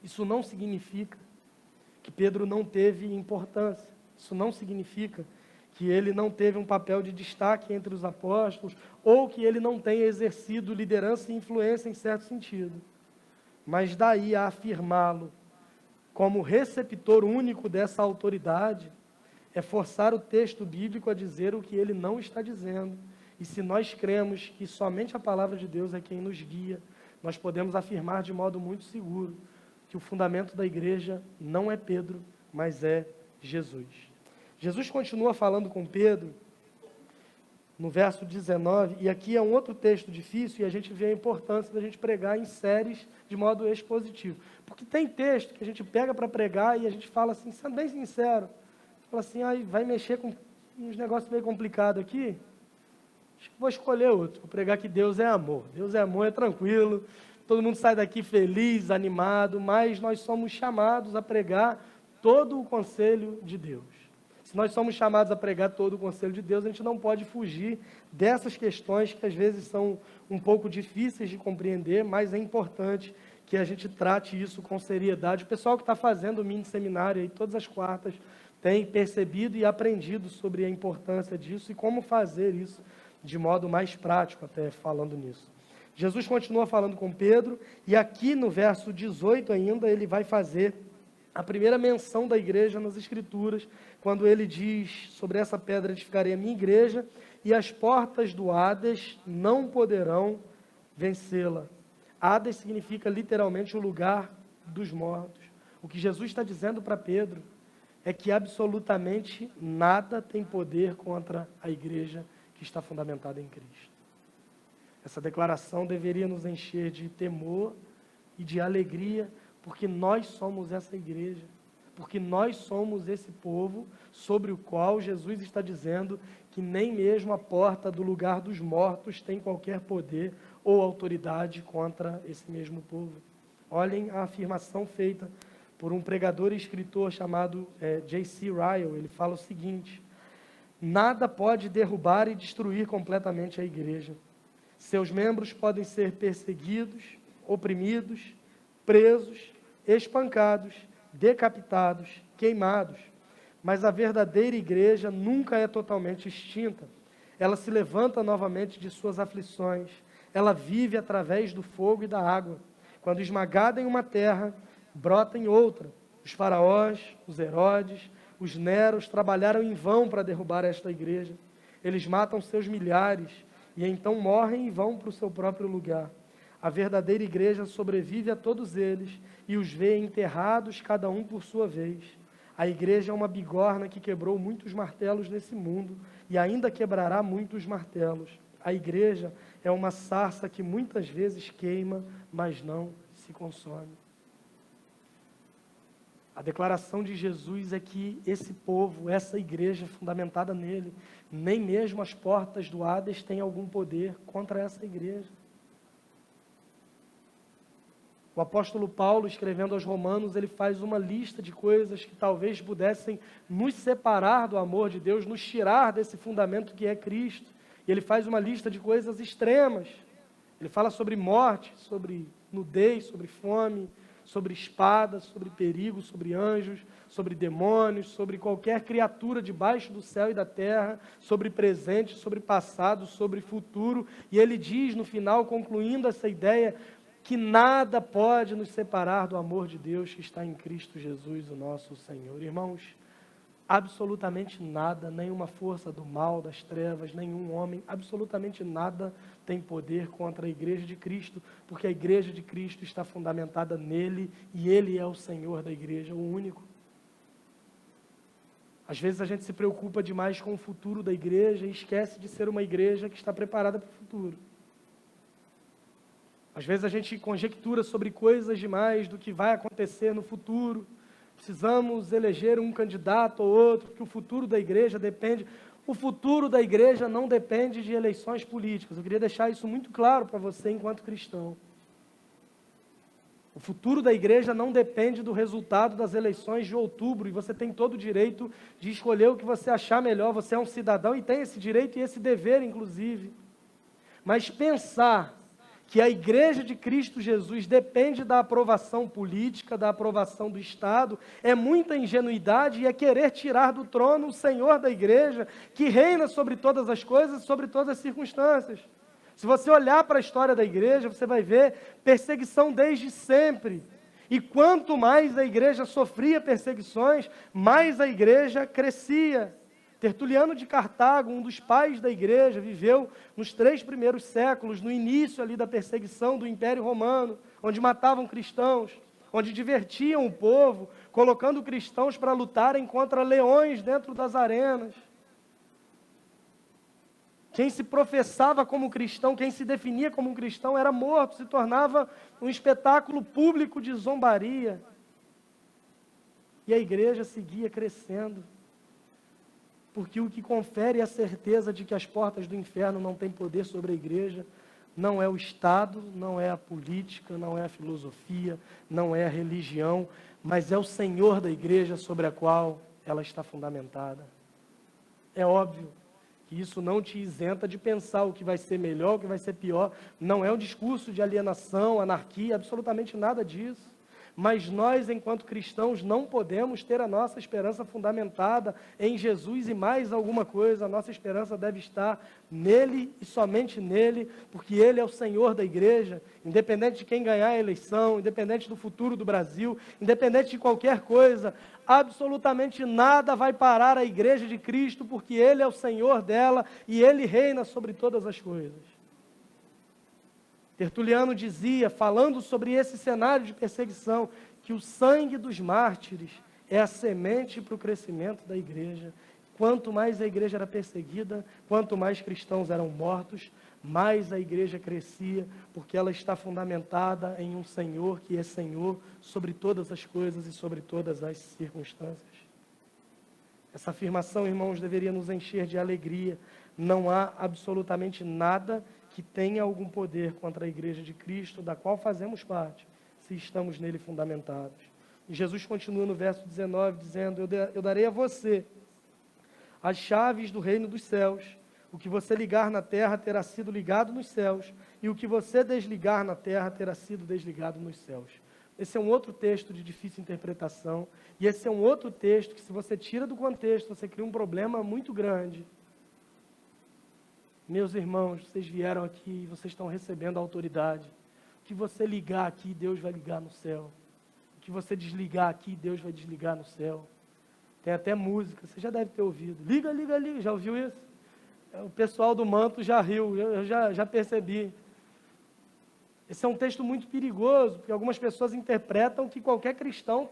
Speaker 1: Isso não significa que Pedro não teve importância, isso não significa que ele não teve um papel de destaque entre os apóstolos, ou que ele não tenha exercido liderança e influência em certo sentido. Mas daí a afirmá-lo como receptor único dessa autoridade, é forçar o texto bíblico a dizer o que ele não está dizendo. E se nós cremos que somente a palavra de Deus é quem nos guia, nós podemos afirmar de modo muito seguro que o fundamento da igreja não é Pedro, mas é Jesus. Jesus continua falando com Pedro no verso 19, e aqui é um outro texto difícil, e a gente vê a importância da gente pregar em séries de modo expositivo. Porque tem texto que a gente pega para pregar e a gente fala assim, sendo bem sincero, fala assim, vai mexer com uns negócios meio complicados aqui, acho que vou escolher outro, vou pregar que Deus é amor. Deus é amor, é tranquilo, todo mundo sai daqui feliz, animado, mas nós somos chamados a pregar todo o conselho de Deus. Se nós somos chamados a pregar todo o conselho de Deus, a gente não pode fugir dessas questões que às vezes são um pouco difíceis de compreender, mas é importante que a gente trate isso com seriedade. O pessoal que está fazendo o mini seminário aí todas as quartas tem percebido e aprendido sobre a importância disso e como fazer isso de modo mais prático, até falando nisso. Jesus continua falando com Pedro, e aqui no verso 18 ainda, ele vai fazer a primeira menção da igreja nas Escrituras, quando ele diz, sobre essa pedra edificarei a minha igreja, e as portas do Hades não poderão vencê-la. Hades significa literalmente o lugar dos mortos. O que Jesus está dizendo para Pedro é que absolutamente nada tem poder contra a igreja que está fundamentada em Cristo. Essa declaração deveria nos encher de temor e de alegria, porque nós somos essa igreja, porque nós somos esse povo sobre o qual Jesus está dizendo que nem mesmo a porta do lugar dos mortos tem qualquer poder ou autoridade contra esse mesmo povo. Olhem a afirmação feita por um pregador e escritor chamado J.C. Ryle. Ele fala o seguinte: nada pode derrubar e destruir completamente a igreja. Seus membros podem ser perseguidos, oprimidos, presos, espancados, decapitados, queimados, mas a verdadeira igreja nunca é totalmente extinta. Ela se levanta novamente de suas aflições, ela vive através do fogo e da água. Quando esmagada em uma terra, brota em outra. Os faraós, os Herodes, os Neros trabalharam em vão para derrubar esta igreja. Eles matam seus milhares e então morrem e vão para o seu próprio lugar. A verdadeira igreja sobrevive a todos eles e os vê enterrados, cada um por sua vez. A igreja é uma bigorna que quebrou muitos martelos nesse mundo e ainda quebrará muitos martelos. A igreja é uma sarça que muitas vezes queima, mas não se consome. A declaração de Jesus é que esse povo, essa igreja fundamentada nele, nem mesmo as portas do Hades têm algum poder contra essa igreja. O apóstolo Paulo, escrevendo aos Romanos, ele faz uma lista de coisas que talvez pudessem nos separar do amor de Deus, nos tirar desse fundamento que é Cristo. E ele faz uma lista de coisas extremas. Ele fala sobre morte, sobre nudez, sobre fome, sobre espadas, sobre perigo, sobre anjos, sobre demônios, sobre qualquer criatura debaixo do céu e da terra, sobre presente, sobre passado, sobre futuro. E ele diz no final, concluindo essa ideia, que nada pode nos separar do amor de Deus que está em Cristo Jesus, o nosso Senhor. Irmãos, absolutamente nada, nenhuma força do mal, das trevas, nenhum homem, absolutamente nada tem poder contra a igreja de Cristo, porque a igreja de Cristo está fundamentada nele e ele é o Senhor da igreja, o único. Às vezes a gente se preocupa demais com o futuro da igreja e esquece de ser uma igreja que está preparada para o futuro. Às vezes a gente conjectura sobre coisas demais do que vai acontecer no futuro. Precisamos eleger um candidato ou outro, porque o futuro da igreja depende... O futuro da igreja não depende de eleições políticas. Eu queria deixar isso muito claro para você enquanto cristão. O futuro da igreja não depende do resultado das eleições de outubro, e você tem todo o direito de escolher o que você achar melhor. Você é um cidadão e tem esse direito e esse dever, inclusive. Mas pensar que a igreja de Cristo Jesus depende da aprovação política, da aprovação do Estado, é muita ingenuidade e é querer tirar do trono o Senhor da igreja, que reina sobre todas as coisas, sobre todas as circunstâncias. Se você olhar para a história da igreja, você vai ver perseguição desde sempre. E quanto mais a igreja sofria perseguições, mais a igreja crescia. Tertuliano de Cartago, um dos pais da igreja, viveu nos 3 primeiros séculos, no início ali da perseguição do Império Romano, onde matavam cristãos, onde divertiam o povo, colocando cristãos para lutarem contra leões dentro das arenas. Quem se professava como cristão, quem se definia como um cristão, era morto, se tornava um espetáculo público de zombaria. E a igreja seguia crescendo. Porque o que confere a certeza de que as portas do inferno não têm poder sobre a igreja, não é o Estado, não é a política, não é a filosofia, não é a religião, mas é o Senhor da igreja sobre a qual ela está fundamentada. É óbvio que isso não te isenta de pensar o que vai ser melhor, o que vai ser pior. Não é um discurso de alienação, anarquia, absolutamente nada disso. Mas nós, enquanto cristãos, não podemos ter a nossa esperança fundamentada em Jesus e mais alguma coisa. A nossa esperança deve estar nele e somente nele, porque ele é o Senhor da igreja, independente de quem ganhar a eleição, independente do futuro do Brasil, independente de qualquer coisa, absolutamente nada vai parar a igreja de Cristo, porque ele é o Senhor dela e ele reina sobre todas as coisas. Tertuliano dizia, falando sobre esse cenário de perseguição, que o sangue dos mártires é a semente para o crescimento da igreja. Quanto mais a igreja era perseguida, quanto mais cristãos eram mortos, mais a igreja crescia, porque ela está fundamentada em um Senhor que é Senhor sobre todas as coisas e sobre todas as circunstâncias. Essa afirmação, irmãos, deveria nos encher de alegria. Não há absolutamente nada que tenha algum poder contra a igreja de Cristo, da qual fazemos parte, se estamos nele fundamentados. E Jesus continua no verso 19, dizendo, eu darei a você as chaves do reino dos céus. O que você ligar na terra terá sido ligado nos céus, e o que você desligar na terra terá sido desligado nos céus. Esse é um outro texto de difícil interpretação, e esse é um outro texto que, se você tira do contexto, você cria um problema muito grande. Meus irmãos, vocês vieram aqui e vocês estão recebendo a autoridade. O que você ligar aqui, Deus vai ligar no céu. O que você desligar aqui, Deus vai desligar no céu. Tem até música, você já deve ter ouvido. Liga, liga, liga, já ouviu isso? O pessoal do manto já riu, eu já percebi. Esse é um texto muito perigoso, porque algumas pessoas interpretam que qualquer cristão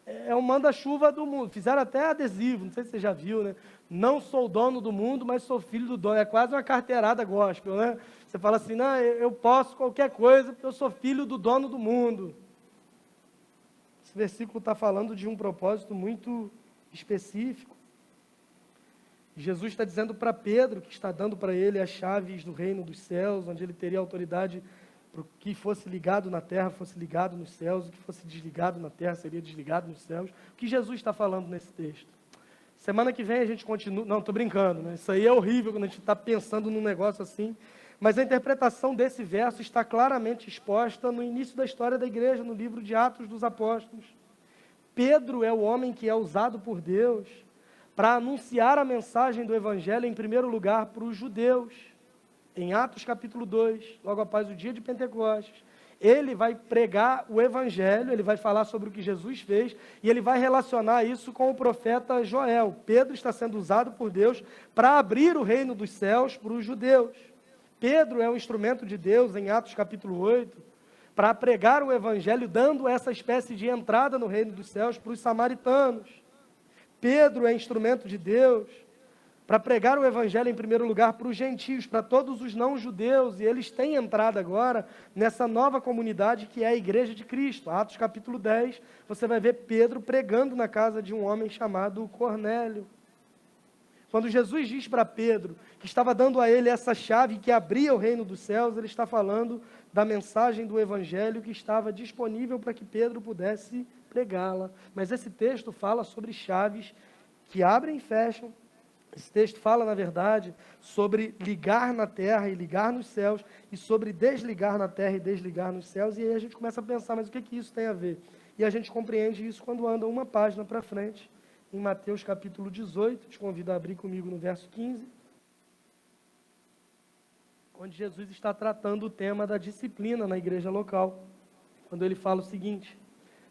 Speaker 1: é um manda-chuva do mundo. Fizeram até adesivo, não sei se você já viu, né? Não sou dono do mundo, mas sou filho do dono. É quase uma carteirada gospel, né? Você fala assim, não, eu posso qualquer coisa, porque eu sou filho do dono do mundo. Esse versículo está falando de um propósito muito específico. Jesus está dizendo para Pedro, que está dando para ele as chaves do reino dos céus, onde ele teria autoridade para o que fosse ligado na terra, fosse ligado nos céus, o que fosse desligado na terra, seria desligado nos céus. O que Jesus está falando nesse texto? Semana que vem a gente continua... Não, estou brincando, né? Isso aí é horrível quando a gente está pensando num negócio assim. Mas a interpretação desse verso está claramente exposta no início da história da igreja, no livro de Atos dos Apóstolos. Pedro é o homem que é usado por Deus para anunciar a mensagem do Evangelho, em primeiro lugar, para os judeus. Em Atos capítulo 2, logo após o dia de Pentecostes, ele vai pregar o Evangelho, ele vai falar sobre o que Jesus fez, e ele vai relacionar isso com o profeta Joel. Pedro está sendo usado por Deus para abrir o reino dos céus para os judeus. Pedro é um instrumento de Deus, em Atos capítulo 8, para pregar o Evangelho, dando essa espécie de entrada no reino dos céus para os samaritanos. Pedro é instrumento de Deus para pregar o Evangelho, em primeiro lugar, para os gentios, para todos os não-judeus, e eles têm entrado agora nessa nova comunidade que é a Igreja de Cristo. Atos capítulo 10, você vai ver Pedro pregando na casa de um homem chamado Cornélio. Quando Jesus diz para Pedro que estava dando a ele essa chave que abria o reino dos céus, ele está falando da mensagem do Evangelho que estava disponível para que Pedro pudesse pregá-la. Mas esse texto fala sobre chaves que abrem e fecham. Esse texto fala, na verdade, sobre ligar na terra e ligar nos céus, e sobre desligar na terra e desligar nos céus, e aí a gente começa a pensar, mas o que isso tem a ver? E a gente compreende isso quando anda uma página para frente, em Mateus capítulo 18, te convido a abrir comigo no verso 15, onde Jesus está tratando o tema da disciplina na igreja local, quando ele fala o seguinte: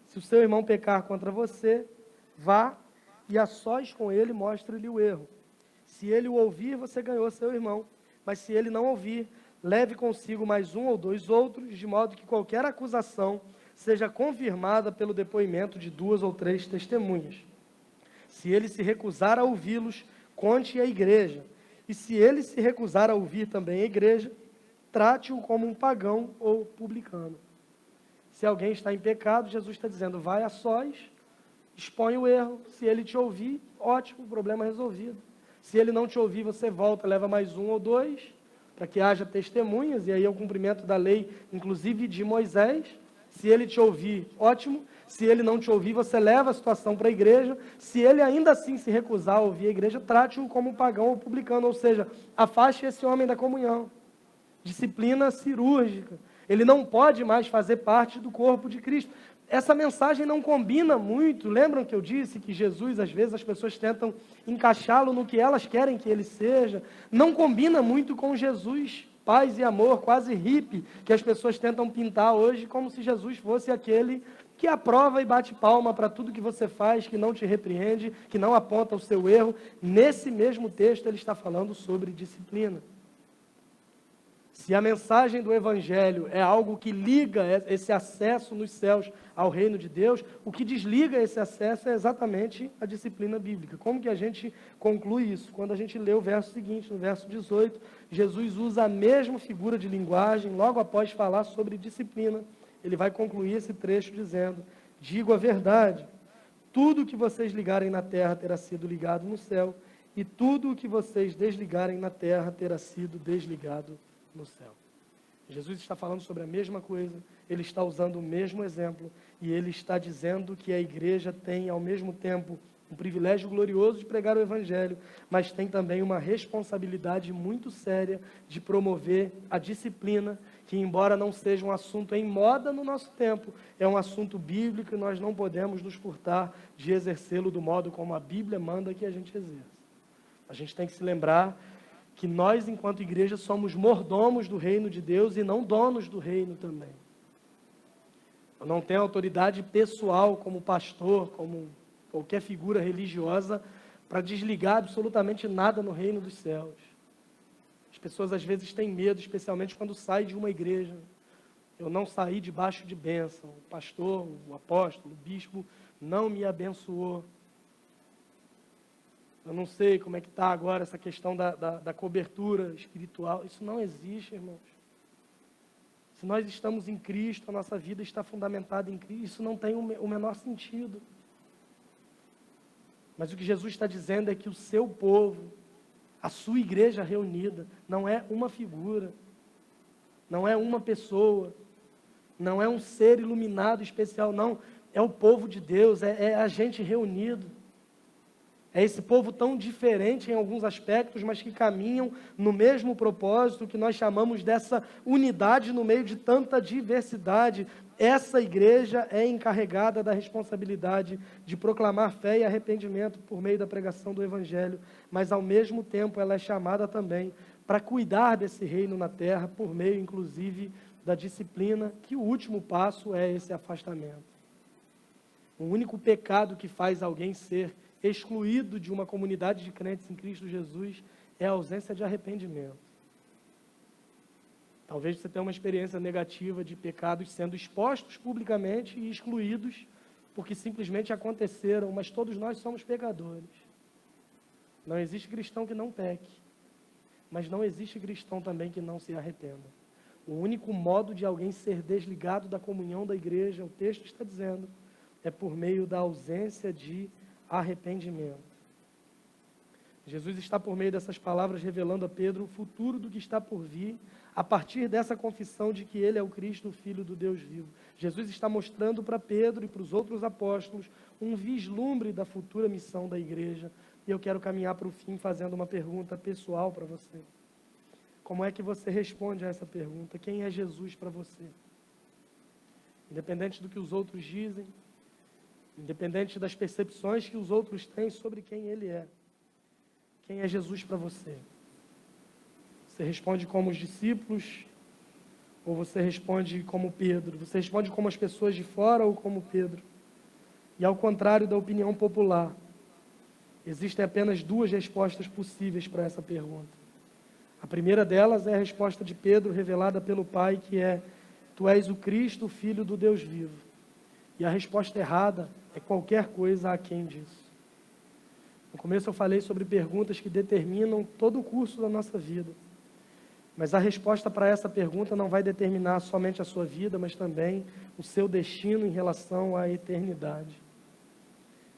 Speaker 1: se o seu irmão pecar contra você, vá e a sós com ele mostre-lhe o erro. Se ele o ouvir, você ganhou seu irmão. Mas se ele não ouvir, leve consigo mais um ou dois outros, de modo que qualquer acusação seja confirmada pelo depoimento de 2 ou 3 testemunhas. Se ele se recusar a ouvi-los, conte à igreja. E se ele se recusar a ouvir também a igreja, trate-o como um pagão ou publicano. Se alguém está em pecado, Jesus está dizendo, vai a sós, expõe o erro. Se ele te ouvir, ótimo, problema resolvido. Se ele não te ouvir, você volta, leva mais um ou dois, para que haja testemunhas, e aí é o cumprimento da lei, inclusive de Moisés. Se ele te ouvir, ótimo. Se ele não te ouvir, você leva a situação para a igreja. Se ele ainda assim se recusar a ouvir a igreja, trate-o como um pagão ou publicano, ou seja, afaste esse homem da comunhão. Disciplina cirúrgica. Ele não pode mais fazer parte do corpo de Cristo. Essa mensagem não combina muito. Lembram que eu disse que Jesus, às vezes, as pessoas tentam encaixá-lo no que elas querem que ele seja? Não combina muito com Jesus, paz e amor, quase hippie, que as pessoas tentam pintar hoje, como se Jesus fosse aquele que aprova e bate palma para tudo que você faz, que não te repreende, que não aponta o seu erro. Nesse mesmo texto, ele está falando sobre disciplina. Se a mensagem do Evangelho é algo que liga esse acesso nos céus ao reino de Deus, o que desliga esse acesso é exatamente a disciplina bíblica. Como que a gente conclui isso? Quando a gente lê o verso seguinte, no verso 18, Jesus usa a mesma figura de linguagem, logo após falar sobre disciplina. Ele vai concluir esse trecho dizendo, digo a verdade, tudo o que vocês ligarem na terra terá sido ligado no céu, e tudo o que vocês desligarem na terra terá sido desligado no céu. Jesus está falando sobre a mesma coisa, ele está usando o mesmo exemplo, e ele está dizendo que a igreja tem, ao mesmo tempo, um privilégio glorioso de pregar o Evangelho, mas tem também uma responsabilidade muito séria de promover a disciplina, que embora não seja um assunto em moda no nosso tempo, é um assunto bíblico e nós não podemos nos furtar de exercê-lo do modo como a Bíblia manda que a gente exerça. A gente tem que se lembrar que nós, enquanto igreja, somos mordomos do reino de Deus e não donos do reino também. Eu não tenho autoridade pessoal como pastor, como qualquer figura religiosa, para desligar absolutamente nada no reino dos céus. As pessoas às vezes têm medo, especialmente quando saem de uma igreja. Eu não saí debaixo de bênção. O pastor, o apóstolo, o bispo não me abençoou. Eu não sei como é que está agora essa questão da cobertura espiritual. Isso não existe, irmãos. Se nós estamos em Cristo, a nossa vida está fundamentada em Cristo, isso não tem o menor sentido. Mas o que Jesus está dizendo é que o seu povo, a sua igreja reunida, não é uma figura, não é uma pessoa, não é um ser iluminado especial, não. É o povo de Deus, é a gente reunido. É esse povo tão diferente em alguns aspectos, mas que caminham no mesmo propósito, que nós chamamos dessa unidade no meio de tanta diversidade. Essa igreja é encarregada da responsabilidade de proclamar fé e arrependimento por meio da pregação do Evangelho, mas ao mesmo tempo ela é chamada também para cuidar desse reino na terra, por meio inclusive da disciplina, que o último passo é esse afastamento. O único pecado que faz alguém ser excluído de uma comunidade de crentes em Cristo Jesus é a ausência de arrependimento. Talvez você tenha uma experiência negativa de pecados sendo expostos publicamente e excluídos porque simplesmente aconteceram, mas todos nós somos pecadores. Não existe cristão que não peque, mas não existe cristão também que não se arrependa. O único modo de alguém ser desligado da comunhão da igreja, o texto está dizendo, é por meio da ausência de arrependimento. Jesus está, por meio dessas palavras, revelando a Pedro o futuro do que está por vir, a partir dessa confissão de que ele é o Cristo, o Filho do Deus vivo. Jesus está mostrando para Pedro e para os outros apóstolos um vislumbre da futura missão da igreja. E eu quero caminhar para o fim fazendo uma pergunta pessoal para você. Como é que você responde a essa pergunta? Quem é Jesus para você? Independente do que os outros dizem, independente das percepções que os outros têm sobre quem Ele é. Quem é Jesus para você? Você responde como os discípulos? Ou você responde como Pedro? Você responde como as pessoas de fora ou como Pedro? E ao contrário da opinião popular, existem apenas duas respostas possíveis para essa pergunta. A primeira delas é a resposta de Pedro, revelada pelo Pai, que é: Tu és o Cristo, o Filho do Deus vivo. E a resposta errada é qualquer coisa aquém disso. No começo eu falei sobre perguntas que determinam todo o curso da nossa vida. Mas a resposta para essa pergunta não vai determinar somente a sua vida, mas também o seu destino em relação à eternidade.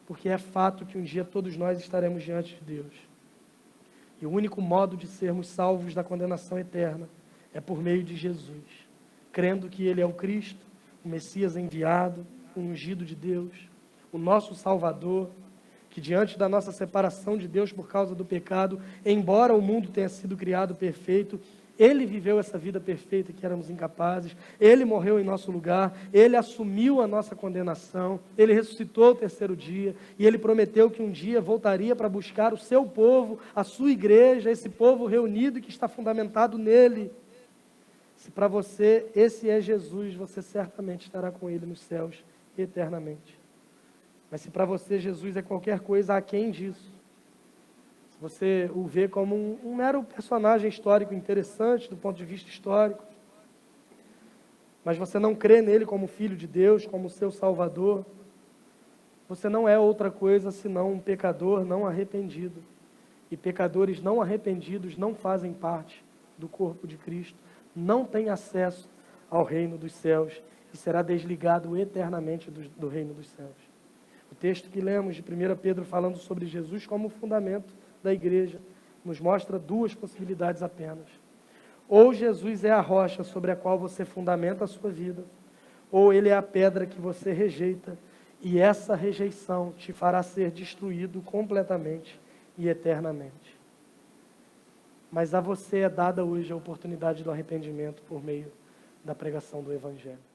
Speaker 1: Porque é fato que um dia todos nós estaremos diante de Deus. E o único modo de sermos salvos da condenação eterna é por meio de Jesus, crendo que Ele é o Cristo, o Messias enviado, o ungido de Deus, o nosso Salvador, que diante da nossa separação de Deus por causa do pecado, embora o mundo tenha sido criado perfeito, Ele viveu essa vida perfeita que éramos incapazes, Ele morreu em nosso lugar, Ele assumiu a nossa condenação, Ele ressuscitou ao terceiro dia, e Ele prometeu que um dia voltaria para buscar o seu povo, a sua igreja, esse povo reunido que está fundamentado nele. Se para você esse é Jesus, você certamente estará com Ele nos céus eternamente. Mas se para você Jesus é qualquer coisa aquém disso, se você o vê como um mero personagem histórico interessante do ponto de vista histórico, mas você não crê nele como Filho de Deus, como seu Salvador, você não é outra coisa senão um pecador não arrependido. E pecadores não arrependidos não fazem parte do corpo de Cristo, não têm acesso ao reino dos céus e será desligado eternamente do reino dos céus. O texto que lemos de 1 Pedro falando sobre Jesus como fundamento da igreja nos mostra duas possibilidades apenas. Ou Jesus é a rocha sobre a qual você fundamenta a sua vida, ou Ele é a pedra que você rejeita, e essa rejeição te fará ser destruído completamente e eternamente. Mas a você é dada hoje a oportunidade do arrependimento por meio da pregação do Evangelho.